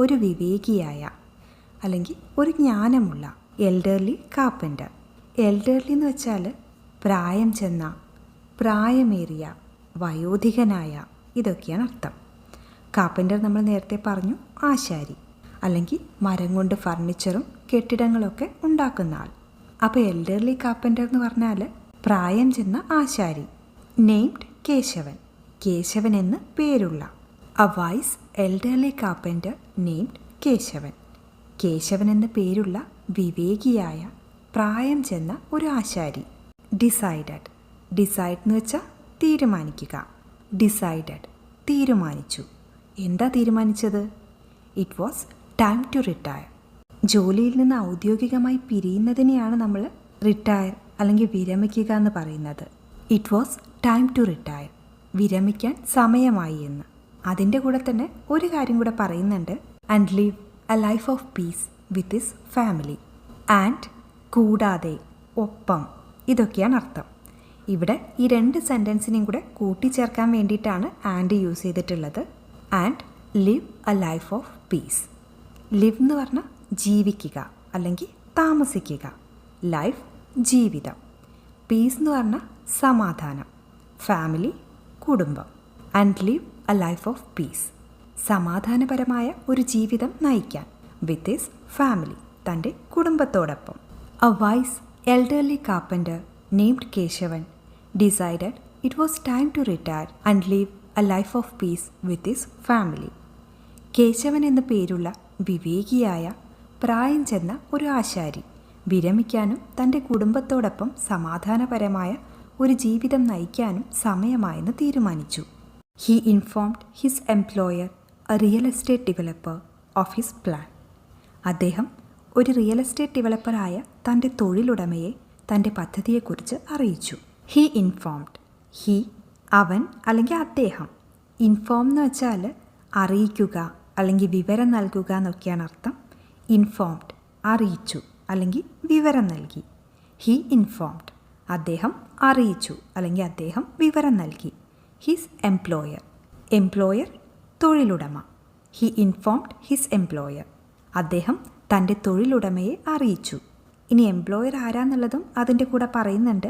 ഒരു വിവേകിയായ അല്ലെങ്കിൽ ഒരു ജ്ഞാനമുള്ള. Elderly carpenter. എൽഡർലി എന്ന് വെച്ചാൽ പ്രായം ചെന്ന, പ്രായമേറിയ, വയോധികനായ, ഇതൊക്കെയാണ് അർത്ഥം. കാർപ്പൻറ്റർ നമ്മൾ നേരത്തെ പറഞ്ഞു ആശാരി അല്ലെങ്കിൽ മരം കൊണ്ട് ഫർണിച്ചറും കെട്ടിടങ്ങളൊക്കെ ഉണ്ടാക്കുന്ന ആൾ. അപ്പോൾ എൽഡർലി കാർപ്പൻറ്റർ എന്ന് പറഞ്ഞാൽ പ്രായം ചെന്ന ആശാരി. നെയ്മഡ് കേശവൻ. കേശവൻ എന്ന് പേരുള്ള. A wise elderly carpenter named Keshavan. Keshavan എന്ന് പേരുള്ള വിവേകിയായ പ്രായം ചെന്ന ഒരു ആശാരി. ഡിസൈഡഡ്. ഡിസൈഡ് എന്ന് വെച്ചാൽ തീരുമാനിക്കുക. ഡിസൈഡഡ് തീരുമാനിച്ചു. എന്താ തീരുമാനിച്ചത്? It was time to retire. ജോലിയിൽ നിന്ന് ഔദ്യോഗികമായി പിരിയുന്നതിനെയാണ് നമ്മൾ റിട്ടയർ അല്ലെങ്കിൽ വിരമിക്കുക എന്ന് പറയുന്നത്. It was time to retire. വിരമിക്കാൻ സമയമായി എന്ന്. അതിൻ്റെ കൂടെ തന്നെ ഒരു കാര്യം കൂടെ പറയുന്നുണ്ട്. And live a life of peace with his family. And കൂടാതെ, ഒപ്പം, ഇതൊക്കെയാണ് അർത്ഥം. ഇവിടെ ഈ 2 സെൻറ്റൻസിനെയും കൂടെ കൂട്ടിച്ചേർക്കാൻ വേണ്ടിയിട്ടാണ് ആൻഡ് യൂസ് ചെയ്തിട്ടുള്ളത്. And live a life of peace. Live എന്ന് പറഞ്ഞാൽ ജീവിക്കുക അല്ലെങ്കിൽ താമസിക്കുക. ലൈഫ് ജീവിതം. പീസ് എന്ന് പറഞ്ഞാൽ സമാധാനം. ഫാമിലി കുടുംബം. And live a life of peace. സമാധാനപരമായ ഒരു ജീവിതം നയിക്കാൻ. With his family. തൻ്റെ കുടുംബത്തോടൊപ്പം. A wise elderly carpenter named Keshavan decided it was time to retire and leave a life of peace with his family. Keshavan എന്ന പേരുള്ള വിവേകിയായ പ്രായം ചെന്ന ഒരു ആശാരി വിരമിക്കാനും തൻ്റെ കുടുംബത്തോടൊപ്പം സമാധാനപരമായ ഒരു ജീവിതം നയിക്കാനും സമയമായെന്ന് തീരുമാനിച്ചു. He informed his employer, a real estate developer, of his plan. അദ്ദേഹം ഒരു റിയൽ എസ്റ്റേറ്റ് ഡെവലപ്പറായ തൻ്റെ തൊഴിലുടമയെ തൻ്റെ പദ്ധതിയെക്കുറിച്ച് അറിയിച്ചു. He informed. ഹി അവൻ അല്ലെങ്കിൽ അദ്ദേഹം. ഇൻഫോം എന്ന് വെച്ചാൽ അറിയിക്കുക അല്ലെങ്കിൽ വിവരം നൽകുക എന്നൊക്കെയാണ് അർത്ഥം. ഇൻഫോംഡ് അറിയിച്ചു അല്ലെങ്കിൽ വിവരം നൽകി. ഹി ഇൻഫോംഡ് അദ്ദേഹം അറിയിച്ചു അല്ലെങ്കിൽ അദ്ദേഹം വിവരം നൽകി. His employer. എംപ്ലോയർ തൊഴിലുടമ. He informed his employer. അദ്ദേഹം തൻ്റെ തൊഴിലുടമയെ അറിയിച്ചു. ഇനി എംപ്ലോയർ ആരാന്നുള്ളതും അതിൻ്റെ കൂടെ പറയുന്നുണ്ട്.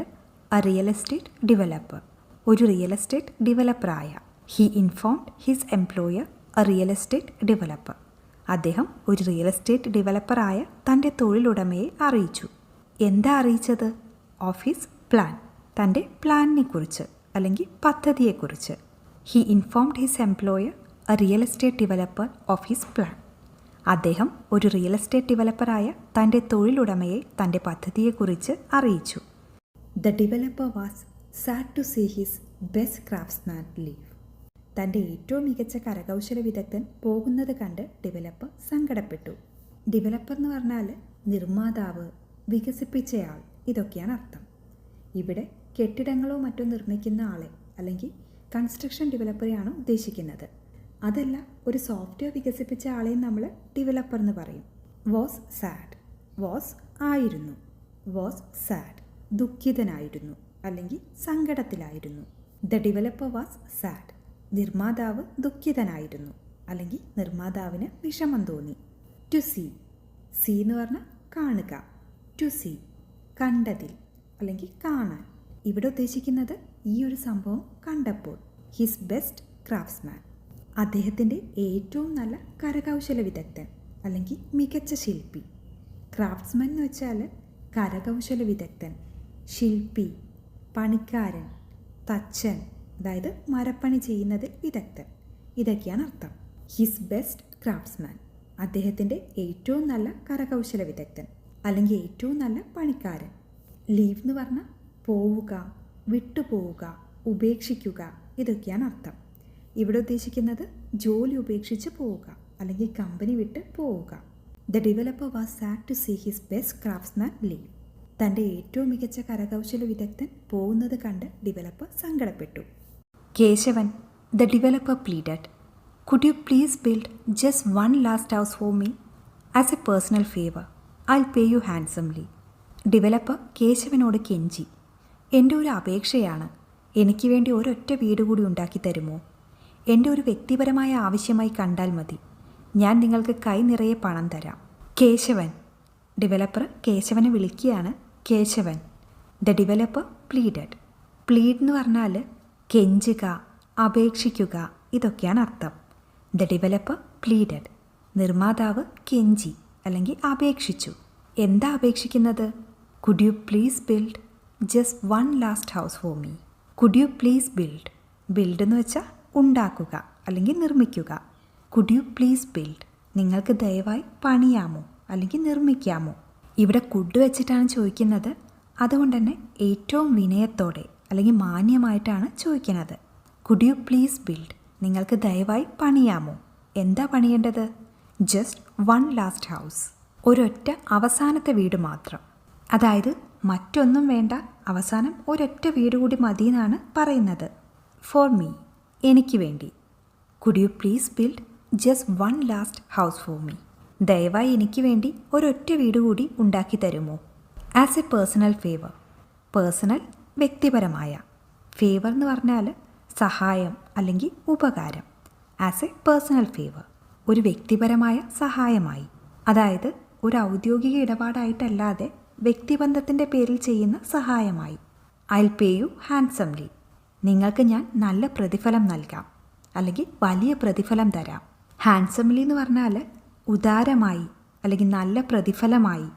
A real estate developer. ഒരു റിയൽ എസ്റ്റേറ്റ് ഡെവലപ്പറായ. He informed his employer, a real estate developer. അദ്ദേഹം ഒരു റിയൽ എസ്റ്റേറ്റ് ഡെവലപ്പറായ തൻ്റെ തൊഴിലുടമയെ അറിയിച്ചു. എന്താ അറിയിച്ചത്? Of his plan. തൻ്റെ പ്ലാനിനെക്കുറിച്ച് അല്ലെങ്കിൽ പദ്ധതിയെക്കുറിച്ച്. He informed his employer, a real estate developer, of his plan. അദ്ദേഹം ഒരു റിയൽ എസ്റ്റേറ്റ് ഡെവലപ്പറായ തൻ്റെ തൊഴിലുടമയെ തൻ്റെ പദ്ധതിയെക്കുറിച്ച് അറിയിച്ചു. The developer was sad to see his best craftsman leave. തൻ്റെ ഏറ്റവും മികച്ച കരകൗശല വിദഗ്ധൻ പോകുന്നത് കണ്ട് ഡെവലപ്പർ സങ്കടപ്പെട്ടു. ഡെവലപ്പർ എന്ന് പറഞ്ഞാൽ നിർമ്മാതാവ്, വികസിപ്പിച്ചയാൾ, ഇതൊക്കെയാണ് അർത്ഥം. ഇവിടെ കെട്ടിടങ്ങളോ മറ്റോ നിർമ്മിക്കുന്ന ആളെ അല്ലെങ്കിൽ കൺസ്ട്രക്ഷൻ ഡെവലപ്പറെയാണ് ഉദ്ദേശിക്കുന്നത്. അതല്ല, ഒരു സോഫ്റ്റ്വെയർ വികസിപ്പിച്ച ആളെയും നമ്മൾ ഡെവലപ്പർ എന്ന് പറയും. Was sad. വാസ് ആയിരുന്നു. വാസ് സാഡ് ദുഃഖിതനായിരുന്നു അല്ലെങ്കിൽ സങ്കടത്തിലായിരുന്നു. The developer was sad. നിർമ്മാതാവ് ദുഃഖിതനായിരുന്നു അല്ലെങ്കിൽ നിർമ്മാതാവിന് വിഷമം തോന്നി. To see. സീ എന്ന് പറഞ്ഞാൽ കാണുക. ടു സീ കണ്ടതിൽ അല്ലെങ്കിൽ കാണാൻ. ഇവിടെ ഉദ്ദേശിക്കുന്നത് ഈ ഒരു സംഭവം കണ്ടപ്പോൾ. His best craftsman. അദ്ദേഹത്തിൻ്റെ ഏറ്റവും നല്ല കരകൗശല വിദഗ്ധൻ അല്ലെങ്കിൽ മികച്ച ശില്പി. ക്രാഫ്റ്റ്സ്മാൻ എന്ന് വെച്ചാൽ കരകൗശല വിദഗ്ധൻ, ശില്പി, പണിക്കാരൻ, തച്ചൻ, അതായത് മരപ്പണി ചെയ്യുന്നതിൽ വിദഗ്ധൻ, ഇതൊക്കെയാണ് അർത്ഥം. His best craftsman. അദ്ദേഹത്തിൻ്റെ ഏറ്റവും നല്ല കരകൗശല വിദഗ്ധൻ അല്ലെങ്കിൽ ഏറ്റവും നല്ല പണിക്കാരൻ. ലീവ് എന്ന് പറഞ്ഞാൽ പോവുക, വിട്ടുപോവുക, ഉപേക്ഷിക്കുക, ഇതൊക്കെയാണ് അർത്ഥം. ഇവിടെ ഉദ്ദേശിക്കുന്നത് ജോലി ഉപേക്ഷിച്ച് പോവുക അല്ലെങ്കിൽ കമ്പനി വിട്ട് പോവുക. The developer was sad to see his best craftsman leave. തൻ്റെ ഏറ്റവും മികച്ച കരകൗശല വിദഗ്ധൻ പോകുന്നത് കണ്ട് ഡെവലപ്പർ സങ്കടപ്പെട്ടു. Keshavan. The developer pleaded, could you please build just one last house for me as a personal favour, I pay you handsomely. Developer കേശവനോട് കെഞ്ചി, എൻ്റെ ഒരു അപേക്ഷയാണ്, എനിക്ക് വേണ്ടി ഒരൊറ്റ വീട് കൂടി ഉണ്ടാക്കി തരുമോ? എൻ്റെ ഒരു വ്യക്തിപരമായ ആവശ്യമായി കണ്ടാൽ മതി, ഞാൻ നിങ്ങൾക്ക് കൈ നിറയെ പണം തരാം. കേശവൻ. ഡെവലപ്പർ കേശവനെ വിളിക്കുകയാണ്. Keshavan. The developer pleaded. Plead എന്ന് പറഞ്ഞാൽ കെഞ്ചുക, അപേക്ഷിക്കുക, ഇതൊക്കെയാണ് അർത്ഥം. The developer pleaded. നിർമ്മാതാവ് കെഞ്ചി അല്ലെങ്കിൽ അപേക്ഷിച്ചു. എന്താ അപേക്ഷിക്കുന്നത്? Could you please build just one last house for me. Could you please build build എന്ന് വെച്ചാൽ ഉണ്ടാക്കുക അല്ലെങ്കിൽ നിർമ്മിക്കുക. കുഡ് യു പ്ലീസ് ബിൽഡ്, നിങ്ങൾക്ക് ദയവായി പണിയാമോ അല്ലെങ്കിൽ നിർമ്മിക്കാമോ. ഇവിടെ കുഡ് വെച്ചിട്ടാണ് ചോദിക്കുന്നത്, അതുകൊണ്ട് തന്നെ ഏറ്റവും വിനയത്തോടെ അല്ലെങ്കിൽ മാന്യമായിട്ടാണ് ചോദിക്കുന്നത്. കുഡ് യു പ്ലീസ് ബിൽഡ്, നിങ്ങൾക്ക് ദയവായി പണിയാമോ. എന്താ പണിയേണ്ടത്? ജസ്റ്റ് വൺ ലാസ്റ്റ് ഹൗസ്, ഒരൊറ്റ അവസാനത്തെ വീട് മാത്രം. അതായത് മറ്റൊന്നും വേണ്ട, അവസാനം ഒരൊറ്റ വീട് കൂടി മതി എന്നാണ് പറയുന്നത്. ഫോർ മീ, എനിക്ക് വേണ്ടി. Could you please build just one last house for me, ദയവായി എനിക്ക് വേണ്ടി ഒരൊറ്റ വീട് കൂടി ഉണ്ടാക്കി തരുമോ. As a personal favour, personal വ്യക്തിപരമായ, ഫേവർ എന്ന് പറഞ്ഞാൽ സഹായം അല്ലെങ്കിൽ ഉപകാരം. ആസ് എ പേഴ്സണൽ ഫേവർ, ഒരു വ്യക്തിപരമായ സഹായമായി, അതായത് ഒരു ഔദ്യോഗിക ഇടപാടായിട്ടല്ലാതെ വ്യക്തിബന്ധത്തിൻ്റെ പേരിൽ ചെയ്യുന്ന സഹായമായി. ഐ പേ യു ഹാൻഡ്സംലി, നിങ്ങൾക്ക് ഞാൻ നല്ല പ്രതിഫലം നൽകാം അല്ലെങ്കിൽ വലിയ പ്രതിഫലം തരാം. ഹാൻഡ്സംലി എന്ന് പറഞ്ഞാൽ ഉദാരമായി അല്ലെങ്കിൽ നല്ല പ്രതിഫലമായി,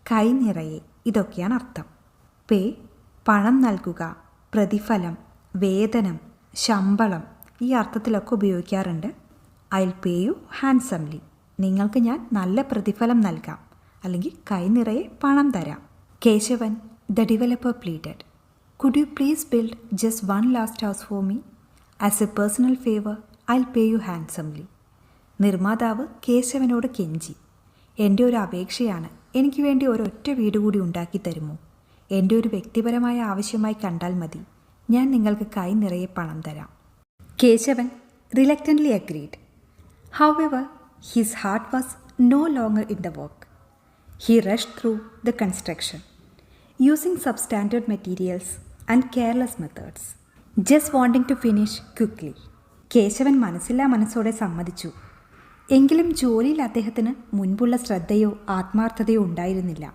കൈ നിറയെ, ഇതൊക്കെയാണ് അർത്ഥം. പേ, പണം നൽകുക, പ്രതിഫലം, വേതനം, ശമ്പളം, ഈ അർത്ഥത്തിലൊക്കെ ഉപയോഗിക്കാറുണ്ട്. ഐ പേ യു ഹാൻഡ്സംലി, നിങ്ങൾക്ക് ഞാൻ നല്ല പ്രതിഫലം നൽകാം അല്ലെങ്കിൽ കൈ നിറയെ പണം തരാം. Keshavan, the developer pleaded, could you please build just one last house for me. As a personal favour I pay you handsomely. നിർമ്മാതാവ് കേശവനോട് കെഞ്ചി, എൻ്റെ ഒരു അപേക്ഷയാണ്, എനിക്ക് വേണ്ടി ഒരൊറ്റ വീട് കൂടി ഉണ്ടാക്കി തരുമോ. എൻ്റെ ഒരു വ്യക്തിപരമായ ആവശ്യമായി കണ്ടാൽ മതി, ഞാൻ നിങ്ങൾക്ക് കൈ നിറയെ പണം തരാം. Keshavan reluctantly agreed. However his heart was no longer in the work. He rushed through the construction using substandard materials and careless methods, just wanting to finish quickly. Keshavan മനസ്സില്ലാ മനസ്സോടെ സമ്മതിച്ചു. എങ്കിലും ജോലിയിൽ അദ്ദേഹത്തിന് മുൻപുള്ള ശ്രദ്ധയോ ആത്മാർത്ഥതയോ ഉണ്ടായിരുന്നില്ല.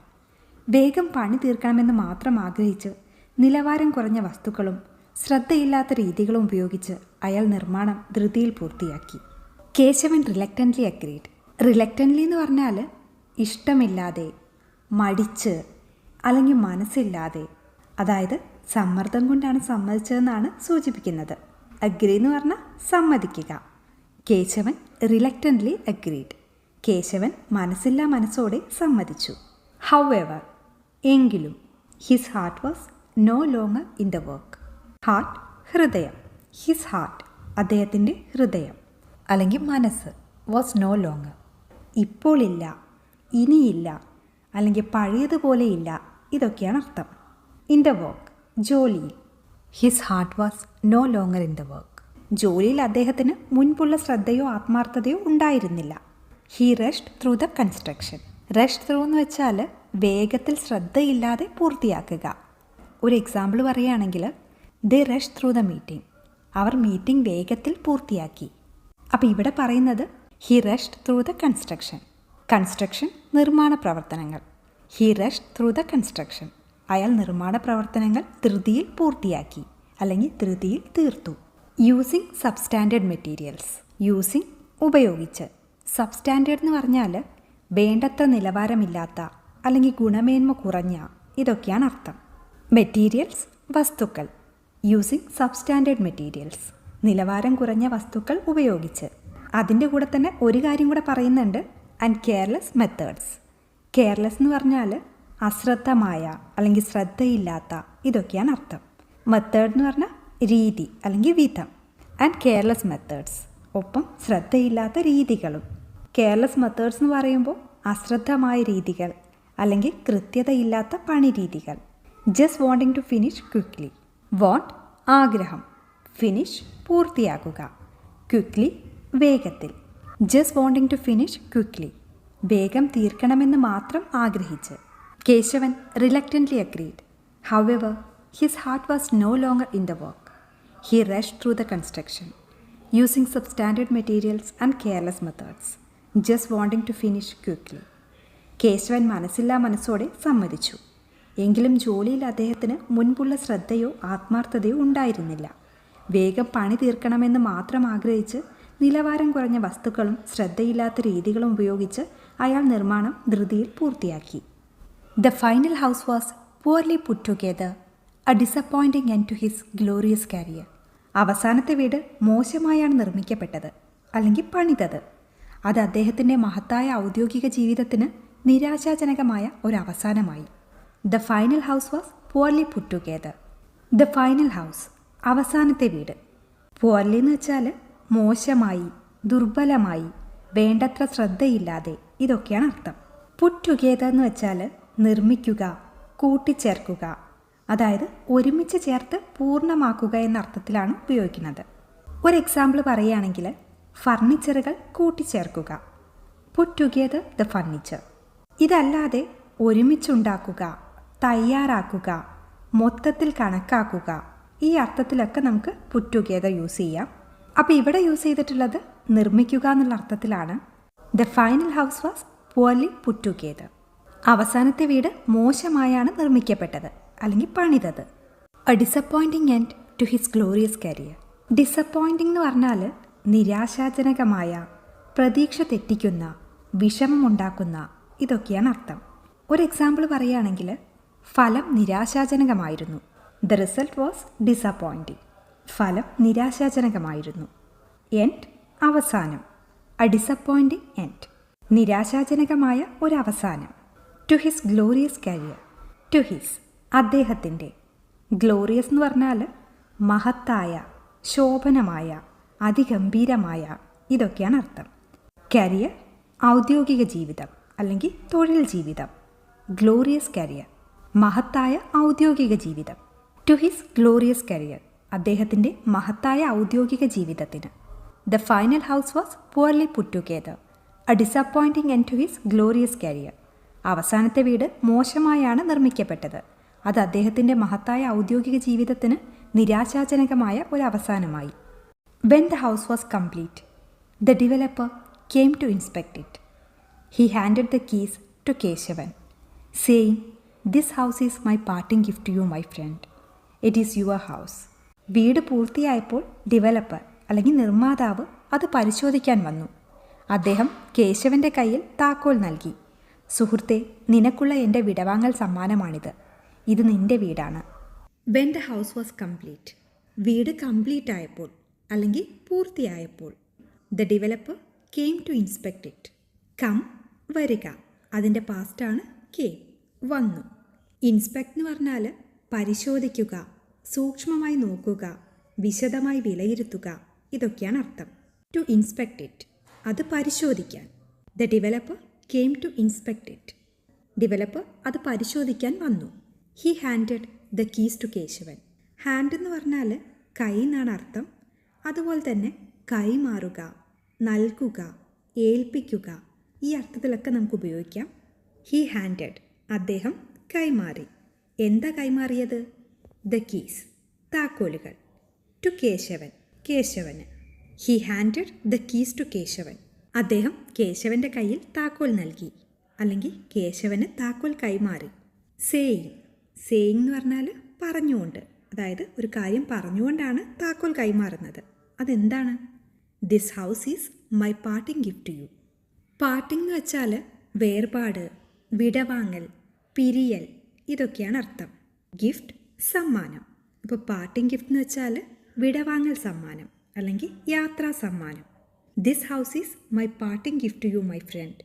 വേഗം പണി തീർക്കണമെന്ന് മാത്രം ആഗ്രഹിച്ച് നിലവാരം കുറഞ്ഞ വസ്തുക്കളും ശ്രദ്ധയില്ലാത്ത രീതികളും ഉപയോഗിച്ച് അയാൾ നിർമ്മാണം ധൃതിയിൽ പൂർത്തിയാക്കി. Keshavan reluctantly agreed. റിലക്റ്റൻ്റ്ലി എന്ന് പറഞ്ഞാൽ ഇഷ്ടമില്ലാതെ, മടിച്ച് അല്ലെങ്കിൽ മനസ്സില്ലാതെ, അതായത് സമ്മർദ്ദം കൊണ്ടാണ് സമ്മതിച്ചതെന്നാണ് സൂചിപ്പിക്കുന്നത്. അഗ്രി എന്ന് പറഞ്ഞാൽ സമ്മതിക്കുക. Keshavan reluctantly agreed. കേശവൻ മനസ്സില്ലാ മനസ്സോടെ സമ്മതിച്ചു. ഹൗവെവർ, എങ്കിലും, his heart was no longer in the work. Heart, ഹൃദയം. ഹിസ് ഹാർട്ട്, അദ്ദേഹത്തിൻ്റെ ഹൃദയം അല്ലെങ്കിൽ മനസ്സ്, വാസ് നോ ലോങ്ങർ, ഇപ്പോൾ ഇല്ല, ഇനിയില്ല അല്ലെങ്കിൽ പഴയതുപോലെയില്ല, ഇതൊക്കെയാണ് അർത്ഥം. ഇൻ ദ വർക്ക്, ജോലിയിൽ. His heart was no longer in the work, ജോലിയിൽ അദ്ദേഹത്തിന് മുൻപുള്ള ശ്രദ്ധയോ ആത്മാർത്ഥതയോ ഉണ്ടായിരുന്നില്ല. He rushed through the construction. Rush through എന്ന് വെച്ചാൽ വേഗത്തിൽ ശ്രദ്ധയില്ലാതെ പൂർത്തിയാക്കുക. ഒരു എക്സാമ്പിൾ പറയുകയാണെങ്കിൽ, they rush through the meeting, അവർ മീറ്റിംഗ് വേഗത്തിൽ പൂർത്തിയാക്കി. അപ്പോൾ ഇവിടെ പറയുന്നത് he rushed through the construction. Construction, നിർമ്മാണ പ്രവർത്തനങ്ങൾ. He rushed through the construction, അയാൾ നിർമ്മാണ പ്രവർത്തനങ്ങൾ ധൃതിയിൽ പൂർത്തിയാക്കി അല്ലെങ്കിൽ ധൃതിയിൽ തീർത്തു. Using substandard materials. യൂസിങ്, ഉപയോഗിച്ച്. സബ്സ്റ്റാൻഡേർഡ് എന്ന് പറഞ്ഞാൽ വേണ്ടത്ര നിലവാരമില്ലാത്ത അല്ലെങ്കിൽ ഗുണമേന്മ കുറഞ്ഞ, ഇതൊക്കെയാണ് അർത്ഥം. മെറ്റീരിയൽസ്, വസ്തുക്കൾ. യൂസിങ് സബ്സ്റ്റാൻഡേർഡ് മെറ്റീരിയൽസ്, നിലവാരം കുറഞ്ഞ വസ്തുക്കൾ ഉപയോഗിച്ച്. അതിൻ്റെ കൂടെ തന്നെ ഒരു കാര്യം കൂടെ പറയുന്നുണ്ട്, ആൻഡ് കെയർലെസ് മെത്തേഡ്സ്. കെയർലെസ് എന്ന് പറഞ്ഞാൽ അശ്രദ്ധമായ അല്ലെങ്കിൽ ശ്രദ്ധയില്ലാത്ത, ഇതൊക്കെയാണ് അർത്ഥം. മെത്തേഡ് എന്ന് പറഞ്ഞാൽ രീതി അല്ലെങ്കിൽ വിധം. ആൻഡ് കെയർലെസ് മെത്തേഡ്സ്, ഒപ്പം ശ്രദ്ധയില്ലാത്ത രീതികളും. കെയർലെസ് മെത്തേഡ്സ് എന്ന് പറയുമ്പോൾ അശ്രദ്ധമായ രീതികൾ അല്ലെങ്കിൽ കൃത്യതയില്ലാത്ത പണി രീതികൾ. Just wanting to finish quickly. Want, ആഗ്രഹം. ഫിനിഷ്, പൂർത്തിയാക്കുക. ക്വിക്ക്ലി, വേഗത്തിൽ. Just wanting to finish quickly, വേഗം തീർക്കണമെന്ന് മാത്രം ആഗ്രഹിച്ച്. Keshavan reluctantly agreed. However his heart was no longer in the work. He rushed through the construction using substandard materials and careless methods, just wanting to finish quickly. Keshavan മനസ്സില്ലാ മനസ്സോടെ സമ്മതിച്ചു. എങ്കിലും ജോലിയിൽ അദ്ദേഹത്തിന് മുൻപുള്ള ശ്രദ്ധയോ ആത്മാർത്ഥതയോ ഉണ്ടായിരുന്നില്ല. വേഗം പണി തീർക്കണമെന്ന് മാത്രം ആഗ്രഹിച്ച് നിലവാരം കുറഞ്ഞ വസ്തുക്കളും ശ്രദ്ധയില്ലാത്ത രീതികളും ഉപയോഗിച്ച് അയാൾ നിർമ്മാണം ധൃതിയിൽ പൂർത്തിയാക്കി. The final house was poorly put together, a disappointing end to his glorious career. അവസാനത്തെ വീട് മോശമായാണ് നിർമ്മിക്കപ്പെട്ടത് അല്ലെങ്കിൽ പണിതത്. അത് അദ്ദേഹത്തിൻ്റെ മഹത്തായ ഔദ്യോഗിക ജീവിതത്തിന് നിരാശാജനകമായ ഒരു അവസാനമായി. The final house was poorly put together. The final house, അവസാനത്തെ വീട്. പുവർലി എന്ന് വെച്ചാൽ മോശമായി, ദുർബലമായി, വേണ്ടത്ര ശ്രദ്ധയില്ലാതെ, ഇതൊക്കെയാണ് അർത്ഥം. പുട്ട് ടുഗെദർ എന്ന് വെച്ചാൽ നിർമ്മിക്കുക, കൂട്ടിച്ചേർക്കുക, അതായത് ഒരുമിച്ച് ചേർത്ത് പൂർണ്ണമാക്കുക എന്ന അർത്ഥത്തിലാണ് ഉപയോഗിക്കുന്നത്. ഒരു എക്സാമ്പിൾ പറയുകയാണെങ്കിൽ ഫർണിച്ചറുകൾ കൂട്ടിച്ചേർക്കുക, പുട്ട് ടുഗെദർ ദ ഫർണിച്ചർ. ഇതല്ലാതെ ഒരുമിച്ചുണ്ടാക്കുക, തയ്യാറാക്കുക, മൊത്തത്തിൽ കണക്കാക്കുക, ഈ അർത്ഥത്തിലൊക്കെ നമുക്ക് പുട്ട് ടുഗെദർ യൂസ് ചെയ്യാം. അപ്പോൾ ഇവിടെ യൂസ് ചെയ്തിട്ടുള്ളത് നിർമ്മിക്കുക എന്നുള്ള അർത്ഥത്തിലാണ്. The final house was poorly put together. അവസാനത്തെ വീട് മോശമായാണ് നിർമ്മിക്കപ്പെട്ടത് അല്ലെങ്കിൽ പണിതത്. A disappointing end to his glorious career. Disappointing എന്ന് പറഞ്ഞാൽ നിരാശാജനകമായ, പ്രതീക്ഷ തെറ്റിക്കുന്ന, വിഷമമുണ്ടാക്കുന്ന, ഇതൊക്കെയാണ് അർത്ഥം. ഒരു എക്സാമ്പിൾ പറയുകയാണെങ്കിൽ ഫലം നിരാശാജനകമായിരുന്നു. The result was disappointing. ഫലം നിരാശാജനകമായിരുന്നു. എൻഡ്, അവസാനം. എ ഡിസപ്പോയിൻറ്റിംഗ് എൻഡ്, നിരാശാജനകമായ ഒരു അവസാനം. To his glorious career. To his, അദ്ദേഹത്തിൻ്റെ. ഗ്ലോറിയസ് എന്ന് പറഞ്ഞാൽ മഹത്തായ, ശോഭനമായ, അതിഗംഭീരമായ, ഇതൊക്കെയാണ് അർത്ഥം. കരിയർ, ഔദ്യോഗിക ജീവിതം അല്ലെങ്കിൽ തൊഴിൽ ജീവിതം. ഗ്ലോറിയസ് കരിയർ, മഹത്തായ ഔദ്യോഗിക ജീവിതം. ടു ഹിസ് ഗ്ലോറിയസ് കരിയർ, അദ്ദേഹത്തിൻ്റെ മഹത്തായ ഔദ്യോഗിക ജീവിതത്തിന്. The final house was poorly put together. A disappointing end to his glorious career. അവസാനത്തെ വീട് മോശമായാണ് നിർമ്മിക്കപ്പെട്ടത്. അത് അദ്ദേഹത്തിൻ്റെ മഹത്തായ ഔദ്യോഗിക ജീവിതത്തിന് നിരാശാജനകമായ ഒരു അവസാനമായി. When the house was complete, the developer came to inspect it. He handed the keys to Keshavan, saying, this house is my parting gift to you my friend. It is your house. വീട് പൂർത്തിയായപ്പോൾ developer അല്ലെങ്കിൽ നിർമ്മാതാവ് അത് പരിശോധിക്കാൻ വന്നു. അദ്ദേഹം കേശവൻ്റെ കയ്യിൽ താക്കോൽ നൽകി. സുഹൃത്തെ, നിനക്കുള്ള എൻ്റെ വിടവാങ്ങൽ സമ്മാനമാണിത്. ഇത് നിൻ്റെ വീടാണ്. When the house was complete, വീട് കംപ്ലീറ്റ് ആയപ്പോൾ അല്ലെങ്കിൽ പൂർത്തിയായപ്പോൾ. The developer came to inspect it. Come, വരിക, അതിൻ്റെ പാസ്റ്റാണ് കെയിം, വന്നു. ഇൻസ്പെക്ട് എന്ന് പറഞ്ഞാൽ പരിശോധിക്കുക, സൂക്ഷ്മമായി നോക്കുക, വിശദമായി വിലയിരുത്തുക, ഇതൊക്കെയാണ് അർത്ഥം. ടു ഇൻസ്പെക്ട് ഇറ്റ്, അത് പരിശോധിക്കാൻ. The developer came to inspect it. Developer അത് പരിശോധിക്കാൻ വന്നു. He handed the keys to Keshavan. Hand എന്ന് പറഞ്ഞാൽ കൈ എന്നാണ് അർത്ഥം. അതുപോലെ തന്നെ കൈമാറുക, നൽകുക, ഏൽപ്പിക്കുക, ഈ അർത്ഥത്തിലൊക്കെ നമുക്ക് ഉപയോഗിക്കാം. ഹി ഹാൻഡഡ്, അദ്ദേഹം കൈമാറി. എന്താ കൈമാറിയത്? ദ കീസ്, താക്കോലുകൾ. ടു കേശവൻ, കേശവന്. He handed the keys to Keshavan. അദ്ദേഹം കേശവൻ്റെ കയ്യിൽ താക്കോൽ നൽകി അല്ലെങ്കിൽ കേശവന് താക്കോൽ കൈമാറി. സേയിങ്, സേയിങ് എന്ന് പറഞ്ഞാൽ പറഞ്ഞുകൊണ്ട്, അതായത് ഒരു കാര്യം പറഞ്ഞുകൊണ്ടാണ് താക്കോൽ കൈമാറുന്നത്. അതെന്താണ്? This house is my parting gift to you. Parting എന്ന് വെച്ചാൽ വേർപാട്, വിടവാങ്ങൽ, പിരിയൽ, ഇതൊക്കെയാണ് അർത്ഥം. ഗിഫ്റ്റ്, സമ്മാനം. ഇപ്പോൾ പാർട്ടിംഗ് ഗിഫ്റ്റ് എന്ന് വെച്ചാൽ വിടവാങ്ങൽ സമ്മാനം അല്ലെങ്കിൽ യാത്രാ സമ്മാനം. This house is my parting gift to you my friend.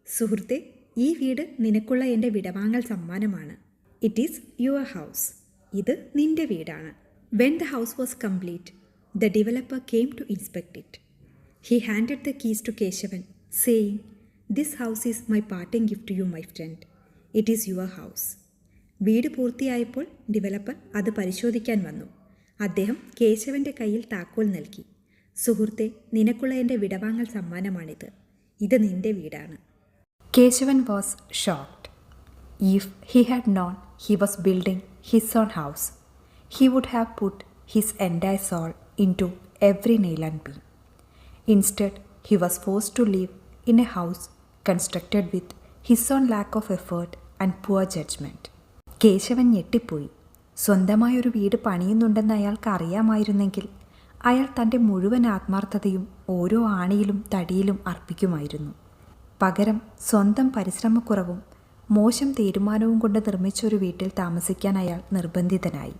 സുഹൃത്തെ, ഈ വീട് നിനക്കുള്ള എൻ്റെ വിടവാങ്ങൽ സമ്മാനമാണ്. It is your house. ഇത് നിൻ്റെ വീടാണ്. When the house was complete, the developer came to inspect it. He handed the keys to Keshavan, saying, this house is my parting gift to you my friend. It is your house. വീട് പൂർത്തിയായപ്പോൾ developer അത് പരിശോധിക്കാൻ വന്നു. അദ്ദേഹം കേശവൻ്റെ കയ്യിൽ താക്കോൽ നൽകി. സുഹൃത്തെ, നിനക്കുള്ള എൻ്റെ വിടവാങ്ങൽ സമ്മാനമാണിത്. ഇത് നിൻ്റെ വീടാണ്. Keshavan was shocked. If he had known he was building his own house, he would have put his entire soul into every nail and beam. Instead he was forced to live in a house constructed with his own lack of effort and poor judgment. Keshavan ഞെട്ടിപ്പോയി. സ്വന്തമായൊരു വീട് പണിയുന്നുണ്ടെന്ന് അയാൾക്ക് അറിയാമായിരുന്നെങ്കിൽ അയാൾ തൻ്റെ മുഴുവൻ ആത്മാർത്ഥതയും ഓരോ ആണിയിലും തടിയിലും അർപ്പിക്കുമായിരുന്നു. പകരം സ്വന്തം പരിശ്രമക്കുറവും മോശം തീരുമാനവും കൊണ്ട് നിർമ്മിച്ചൊരു വീട്ടിൽ താമസിക്കാൻ അയാൾ നിർബന്ധിതനായി.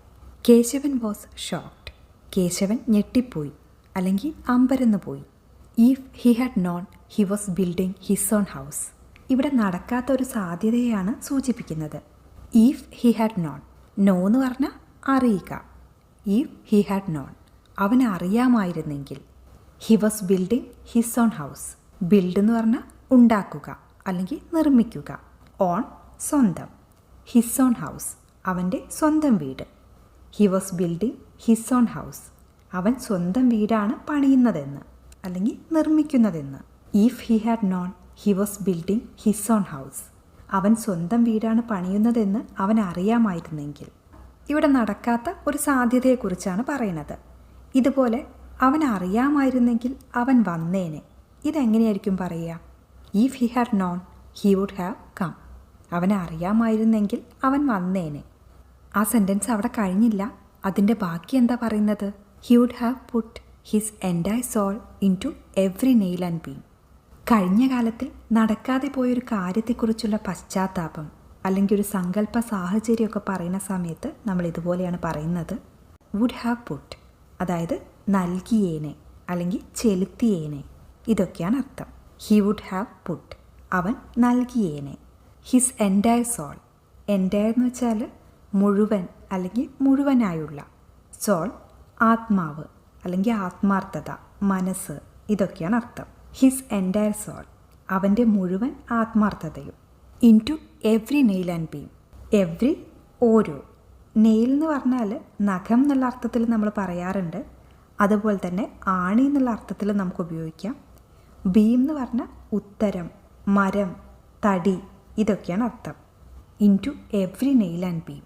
Keshavan was shocked. കേശവൻ ഞെട്ടിപ്പോയി, അല്ലെങ്കിൽ അമ്പരന്ന് പോയി. If he had known he was building his own house. ഇവിടെ നടക്കാത്ത ഒരു സാധ്യതയാണ് സൂചിപ്പിക്കുന്നത്. If he had known, know എന്ന് പറഞ്ഞാൽ അറിയുക. ഇഫ് ഹി ഹാഡ് നോൺ, അവന് അറിയാമായിരുന്നെങ്കിൽ. He was building his own house. Build എന്ന് പറഞ്ഞാൽ ഉണ്ടാക്കുക അല്ലെങ്കിൽ നിർമ്മിക്കുക. ഓൺ സ്വന്തം. ഹിസ് ഓൺ ഹൗസ് അവൻ്റെ സ്വന്തം വീട്. He was building his own house. അവൻ സ്വന്തം വീടാണ് പണിയുന്നതെന്ന് അല്ലെങ്കിൽ നിർമ്മിക്കുന്നതെന്ന്. If he had known he was building his own house. അവൻ സ്വന്തം വീടാണ് പണിയുന്നതെന്ന് അവൻ അറിയാമായിരുന്നെങ്കിൽ. ഇവിടെ നടക്കാത്ത ഒരു സാധ്യതയെക്കുറിച്ചാണ് പറയുന്നത്. ഇതുപോലെ അവൻ അറിയാമായിരുന്നെങ്കിൽ അവൻ വന്നേനെ. ഇതെങ്ങനെയായിരിക്കും പറയുക? If he had known he would have come. അവനെ അറിയാമായിരുന്നെങ്കിൽ അവൻ വന്നേനെ. ആ സെൻറ്റൻസ് അവിടെ കഴിഞ്ഞില്ല. അതിൻ്റെ ബാക്കി എന്താ പറയുന്നത്? He would have put his entire soul into every nail and beam. കഴിഞ്ഞ കാലത്തിൽ നടക്കാതെ പോയൊരു കാര്യത്തെക്കുറിച്ചുള്ള പശ്ചാത്താപം അല്ലെങ്കിൽ ഒരു സങ്കല്പ സാഹചര്യമൊക്കെ പറയുന്ന സമയത്ത് നമ്മൾ ഇതുപോലെയാണ് പറയുന്നത്. വുഡ് ഹാവ് പുട്ട്, അതായത് നൽകിയേനെ അല്ലെങ്കിൽ ചെലുത്തിയേനെ, ഇതൊക്കെയാണ് അർത്ഥം. ഹി വുഡ് ഹാവ് പുട്ട്, അവൻ നൽകിയേനെ. ഹിസ് എൻറ്റയർ സോൾ, എൻറ്റയർ എന്ന് വെച്ചാൽ മുഴുവൻ അല്ലെങ്കിൽ മുഴുവനായുള്ള. സോൾ ആത്മാവ് അല്ലെങ്കിൽ ആത്മാർത്ഥത, മനസ്സ്, ഇതൊക്കെയാണ് അർത്ഥം. ഹിസ് എൻറ്റയർ സോൾ, അവൻ്റെ മുഴുവൻ ആത്മാർത്ഥതയും. Into every nail and beam. Every ഓരോ. നെയിൽ എന്ന് പറഞ്ഞാൽ നഖം എന്നുള്ള അർത്ഥത്തിൽ നമ്മൾ പറയാറുണ്ട്. അതുപോലെ തന്നെ ആണി എന്നുള്ള അർത്ഥത്തിൽ നമുക്ക് ഉപയോഗിക്കാം. ബീം എന്ന് പറഞ്ഞാൽ ഉത്തരം, മരം, തടി, ഇതൊക്കെയാണ് അർത്ഥം. Into every nail and beam.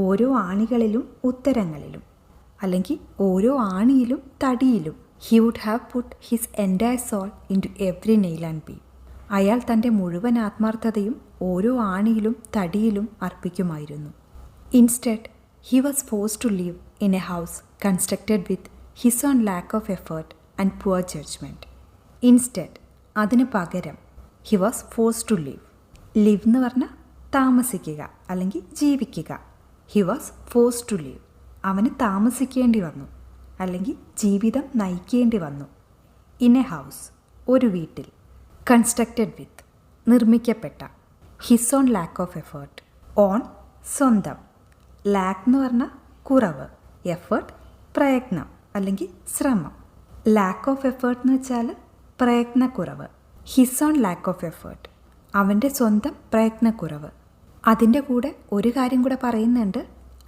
ഓരോ ആണികളിലും ഉത്തരങ്ങളിലും അല്ലെങ്കിൽ ഓരോ ആണിയിലും തടിയിലും. He would have put his entire soul into every nail and beam. അയാൾ തൻ്റെ മുഴുവൻ ആത്മാർത്ഥതയും ഓരോ ആണിയിലും തടിയിലും അർപ്പിക്കുമായിരുന്നു. Instead he was forced to live in a house constructed with his own lack of effort and poor judgement. Instead, അതിന് പകരം. He was forced to live. Live എന്ന് പറഞ്ഞാൽ താമസിക്കുക അല്ലെങ്കിൽ ജീവിക്കുക. He was forced to live, അവന് താമസിക്കേണ്ടി വന്നു അല്ലെങ്കിൽ ജീവിതം നയിക്കേണ്ടി വന്നു. ഇൻ എ ഹൗസ്, ഒരു വീട്ടിൽ. കൺസ്ട്രക്റ്റഡ് വിത്ത്, നിർമ്മിക്കപ്പെട്ട. His own lack of effort. On സ്വന്തം. ലാക്ക് എന്ന് പറഞ്ഞാൽ കുറവ്. എഫേർട്ട് പ്രയത്നം അല്ലെങ്കിൽ ശ്രമം. ലാക്ക് ഓഫ് എഫേർട്ട് എന്ന് വെച്ചാൽ പ്രയത്നക്കുറവ്. His own lack of effort, അവൻ്റെ സ്വന്തം പ്രയത്നക്കുറവ്. അതിൻ്റെ കൂടെ ഒരു കാര്യം കൂടെ പറയുന്നുണ്ട്,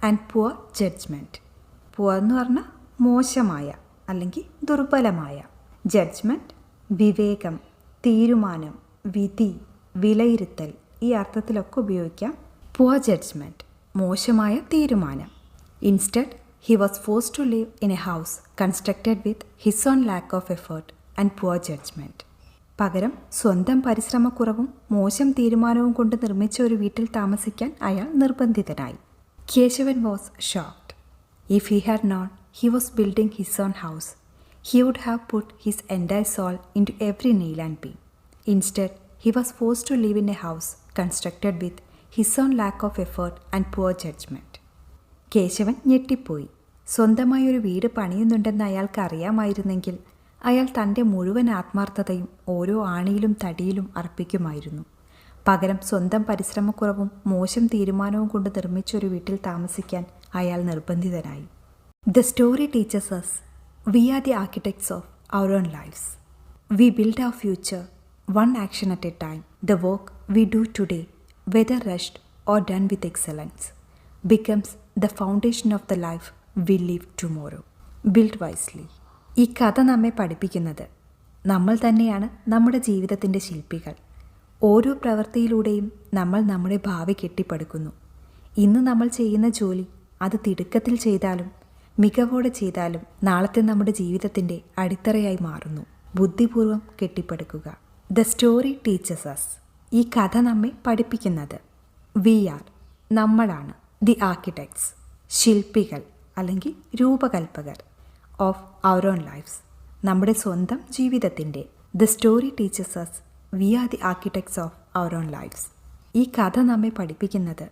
ആൻഡ് പുവർ ജഡ്ജ്മെൻറ്റ്. പുവർ എന്ന് പറഞ്ഞാൽ മോശമായ അല്ലെങ്കിൽ ദുർബലമായ. ജഡ്ജ്മെൻറ്റ് വിവേകം, തീരുമാനം, വിധി, വിലയിരുത്തൽ, ഈ അർത്ഥത്തിലൊക്കെ ഉപയോഗിക്കാം. പുവർ ജഡ്ജ്മെൻറ്റ്, മോശമായ തീരുമാനം. Instead he was forced to live in a house constructed with his own lack of effort and poor judgment. പകരം സ്വന്തം പരിശ്രമക്കുറവും മോശം തീരുമാനവും കൊണ്ട് നിർമ്മിച്ച ഒരു വീട്ടിൽ താമസിക്കാൻ അയാൾ നിർബന്ധിതനായി. Keshavan was shocked. If he had known he was building his own house he would have put his entire soul into every nail and beam. Instead, he was forced to live in a house constructed with his own lack of effort and poor judgment. Keshavan ഞെട്ടിപ്പോയി. സ്വന്തമായി ഒരു വീട് പണിയുന്നുണ്ടെന്ന് അയാൾക്ക് അറിയാമായിരുന്നെങ്കിൽ അയാൾ തൻ്റെ മുഴുവൻ ആത്മാർത്ഥതയും ഓരോ ആണിയിലും തടിയിലും അർപ്പിക്കുമായിരുന്നു. പകരം സ്വന്തം പരിശ്രമക്കുറവും മോശം തീരുമാനവും കൊണ്ട് നിർമ്മിച്ചൊരു വീട്ടിൽ താമസിക്കാൻ അയാൾ നിർബന്ധിതനായി. The story teaches us we are the architects of our own lives. We build our future one action at a time. The work we do today, whether rushed or done with excellence, becomes the foundation of the life we live tomorrow. Build wisely. ഈ കഥ നമ്മെ പഠിപ്പിക്കുന്നത് നമ്മൾ തന്നെയാണ് നമ്മുടെ ജീവിതത്തിൻ്റെ ശില്പികൾ. ഓരോ പ്രവൃത്തിയിലൂടെയും നമ്മൾ നമ്മുടെ ഭാവി കെട്ടിപ്പടുക്കുന്നു. ഇന്ന് നമ്മൾ ചെയ്യുന്ന ജോലി അത് തിടുക്കത്തിൽ ചെയ്താലും മികവോടെ ചെയ്താലും നാളത്തെ നമ്മുടെ ജീവിതത്തിൻ്റെ അടിത്തറയായി മാറുന്നു. ബുദ്ധിപൂർവ്വം കെട്ടിപ്പടുക്കുക. The story teaches us. ഈ കഥ നമ്മെ പഠിപ്പിക്കുന്നത് വി ആർ, നമ്മളാണ്, ദി ആർക്കിടെക്ട്സ്, ശില്പികൾ അല്ലെങ്കിൽ രൂപകൽപ്പകർ, ഓഫ് അവർ ഓൺ ലൈഫ്സ്, നമ്മുടെ സ്വന്തം ജീവിതത്തിൻ്റെ. The story teaches us we are the architects of our own lives. ഈ കഥ നമ്മെ പഠിപ്പിക്കുന്നത്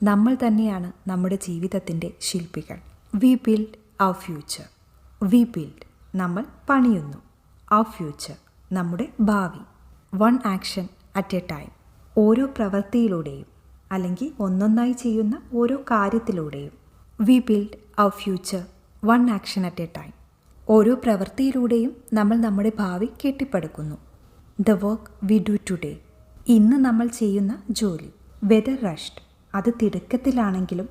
നമ്മൾ തന്നെയാണ് നമ്മുടെ ജീവിതത്തിൻ്റെ ശില്പികൾ. We build our future. We build നമ്മൾ പണിയുന്നു. അവർ ഫ്യൂച്ചർ നമ്മുടെ ഭാവി. One action at a time ഓരോ പ്രവൃത്തിയിലൂടെയും അല്ലെങ്കിൽ ഒന്നൊന്നായി ചെയ്യുന്ന ഓരോ കാര്യത്തിലൂടെയും. We build our future one action at a time ഓരോ പ്രവൃത്തിയിലൂടെയും നമ്മൾ നമ്മുടെ ഭാവി കെട്ടിപ്പടുക്കുന്നു. The work we do today ഇന്ന് നമ്മൾ ചെയ്യുന്ന ജോലി. വെദർ റഷ്ഡ് അത് തിടുക്കത്തിലാണെങ്കിലും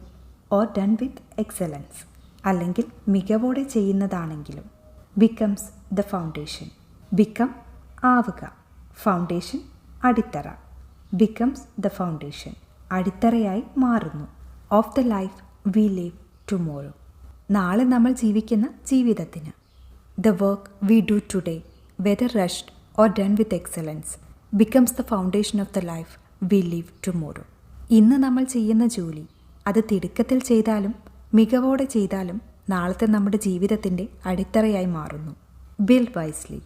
ഓർ ഡൺ വിത്ത് എക്സലൻസ് അല്ലെങ്കിൽ മികവോടെ ചെയ്യുന്നതാണെങ്കിലും. ബിക്കംസ് ദ ഫൗണ്ടേഷൻ ബിക്കം ആവുക, ഫൗണ്ടേഷൻ അടിത്തറ. ബിക്കംസ് ദ ഫൗണ്ടേഷൻ അടിത്തറയായി മാറുന്നു. Of the life we live tomorrow നാളെ നമ്മൾ ജീവിക്കുന്ന ജീവിതത്തിന്. The work we do today whether rushed or done with excellence becomes the foundation of the life we live tomorrow ഇന്ന് നമ്മൾ ചെയ്യുന്ന ജോലി അത് തിടുക്കത്തിൽ ചെയ്താലും മികവോടെ ചെയ്താലും നാളത്തെ നമ്മുടെ ജീവിതത്തിൻ്റെ അടിത്തറയായി മാറുന്നു. ബിൽഡ് വൈസ്ലി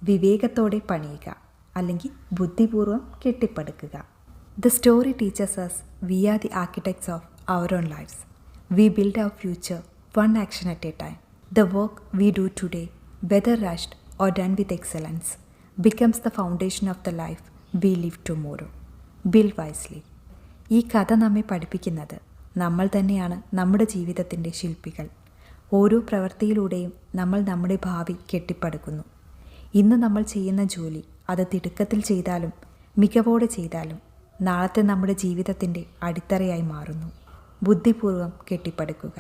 വിവേകത്തോടെ പണിയുക അല്ലെങ്കിൽ ബുദ്ധിപൂർവ്വം കെട്ടിപ്പടുക്കുക. The story teachers us we are the architects of our own lives. We build our future one action at a time. The work we do today whether rushed or done with excellence becomes the foundation of the life we live tomorrow. Build wisely. ഈ കഥ നമ്മെ പഠിപ്പിക്കുന്നത് നമ്മൾ തന്നെയാണ് നമ്മുടെ ജീവിതത്തിൻ്റെ ശില്പികൾ. ഓരോ പ്രവൃത്തിയിലൂടെയും നമ്മൾ നമ്മുടെ ഭാവി കെട്ടിപ്പടുക്കുന്നു. ഇന്ന് നമ്മൾ ചെയ്യുന്ന ജോലി അത് തിടുക്കത്തിൽ ചെയ്താലും മികവോടെ ചെയ്താലും നാളത്തെ നമ്മുടെ ജീവിതത്തിൻ്റെ അടിത്തറയായി മാറുന്നു. ബുദ്ധിപൂർവ്വം കെട്ടിപ്പടുക്കുക.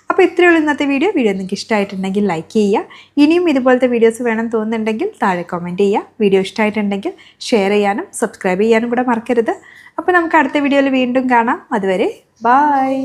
അപ്പോൾ ഇത്രയുള്ള ഇന്നത്തെ വീഡിയോ നിങ്ങൾക്ക് ഇഷ്ടമായിട്ടുണ്ടെങ്കിൽ ലൈക്ക് ചെയ്യുക. ഇനിയും ഇതുപോലത്തെ വീഡിയോസ് വേണം തോന്നുന്നുണ്ടെങ്കിൽ താഴെ കമൻറ്റ് ചെയ്യുക. വീഡിയോ ഇഷ്ടമായിട്ടുണ്ടെങ്കിൽ ഷെയർ ചെയ്യാനും സബ്സ്ക്രൈബ് ചെയ്യാനും കൂടെ മറക്കരുത്. അപ്പോൾ നമുക്ക് അടുത്ത വീഡിയോയിൽ വീണ്ടും കാണാം. അതുവരെ ബൈ.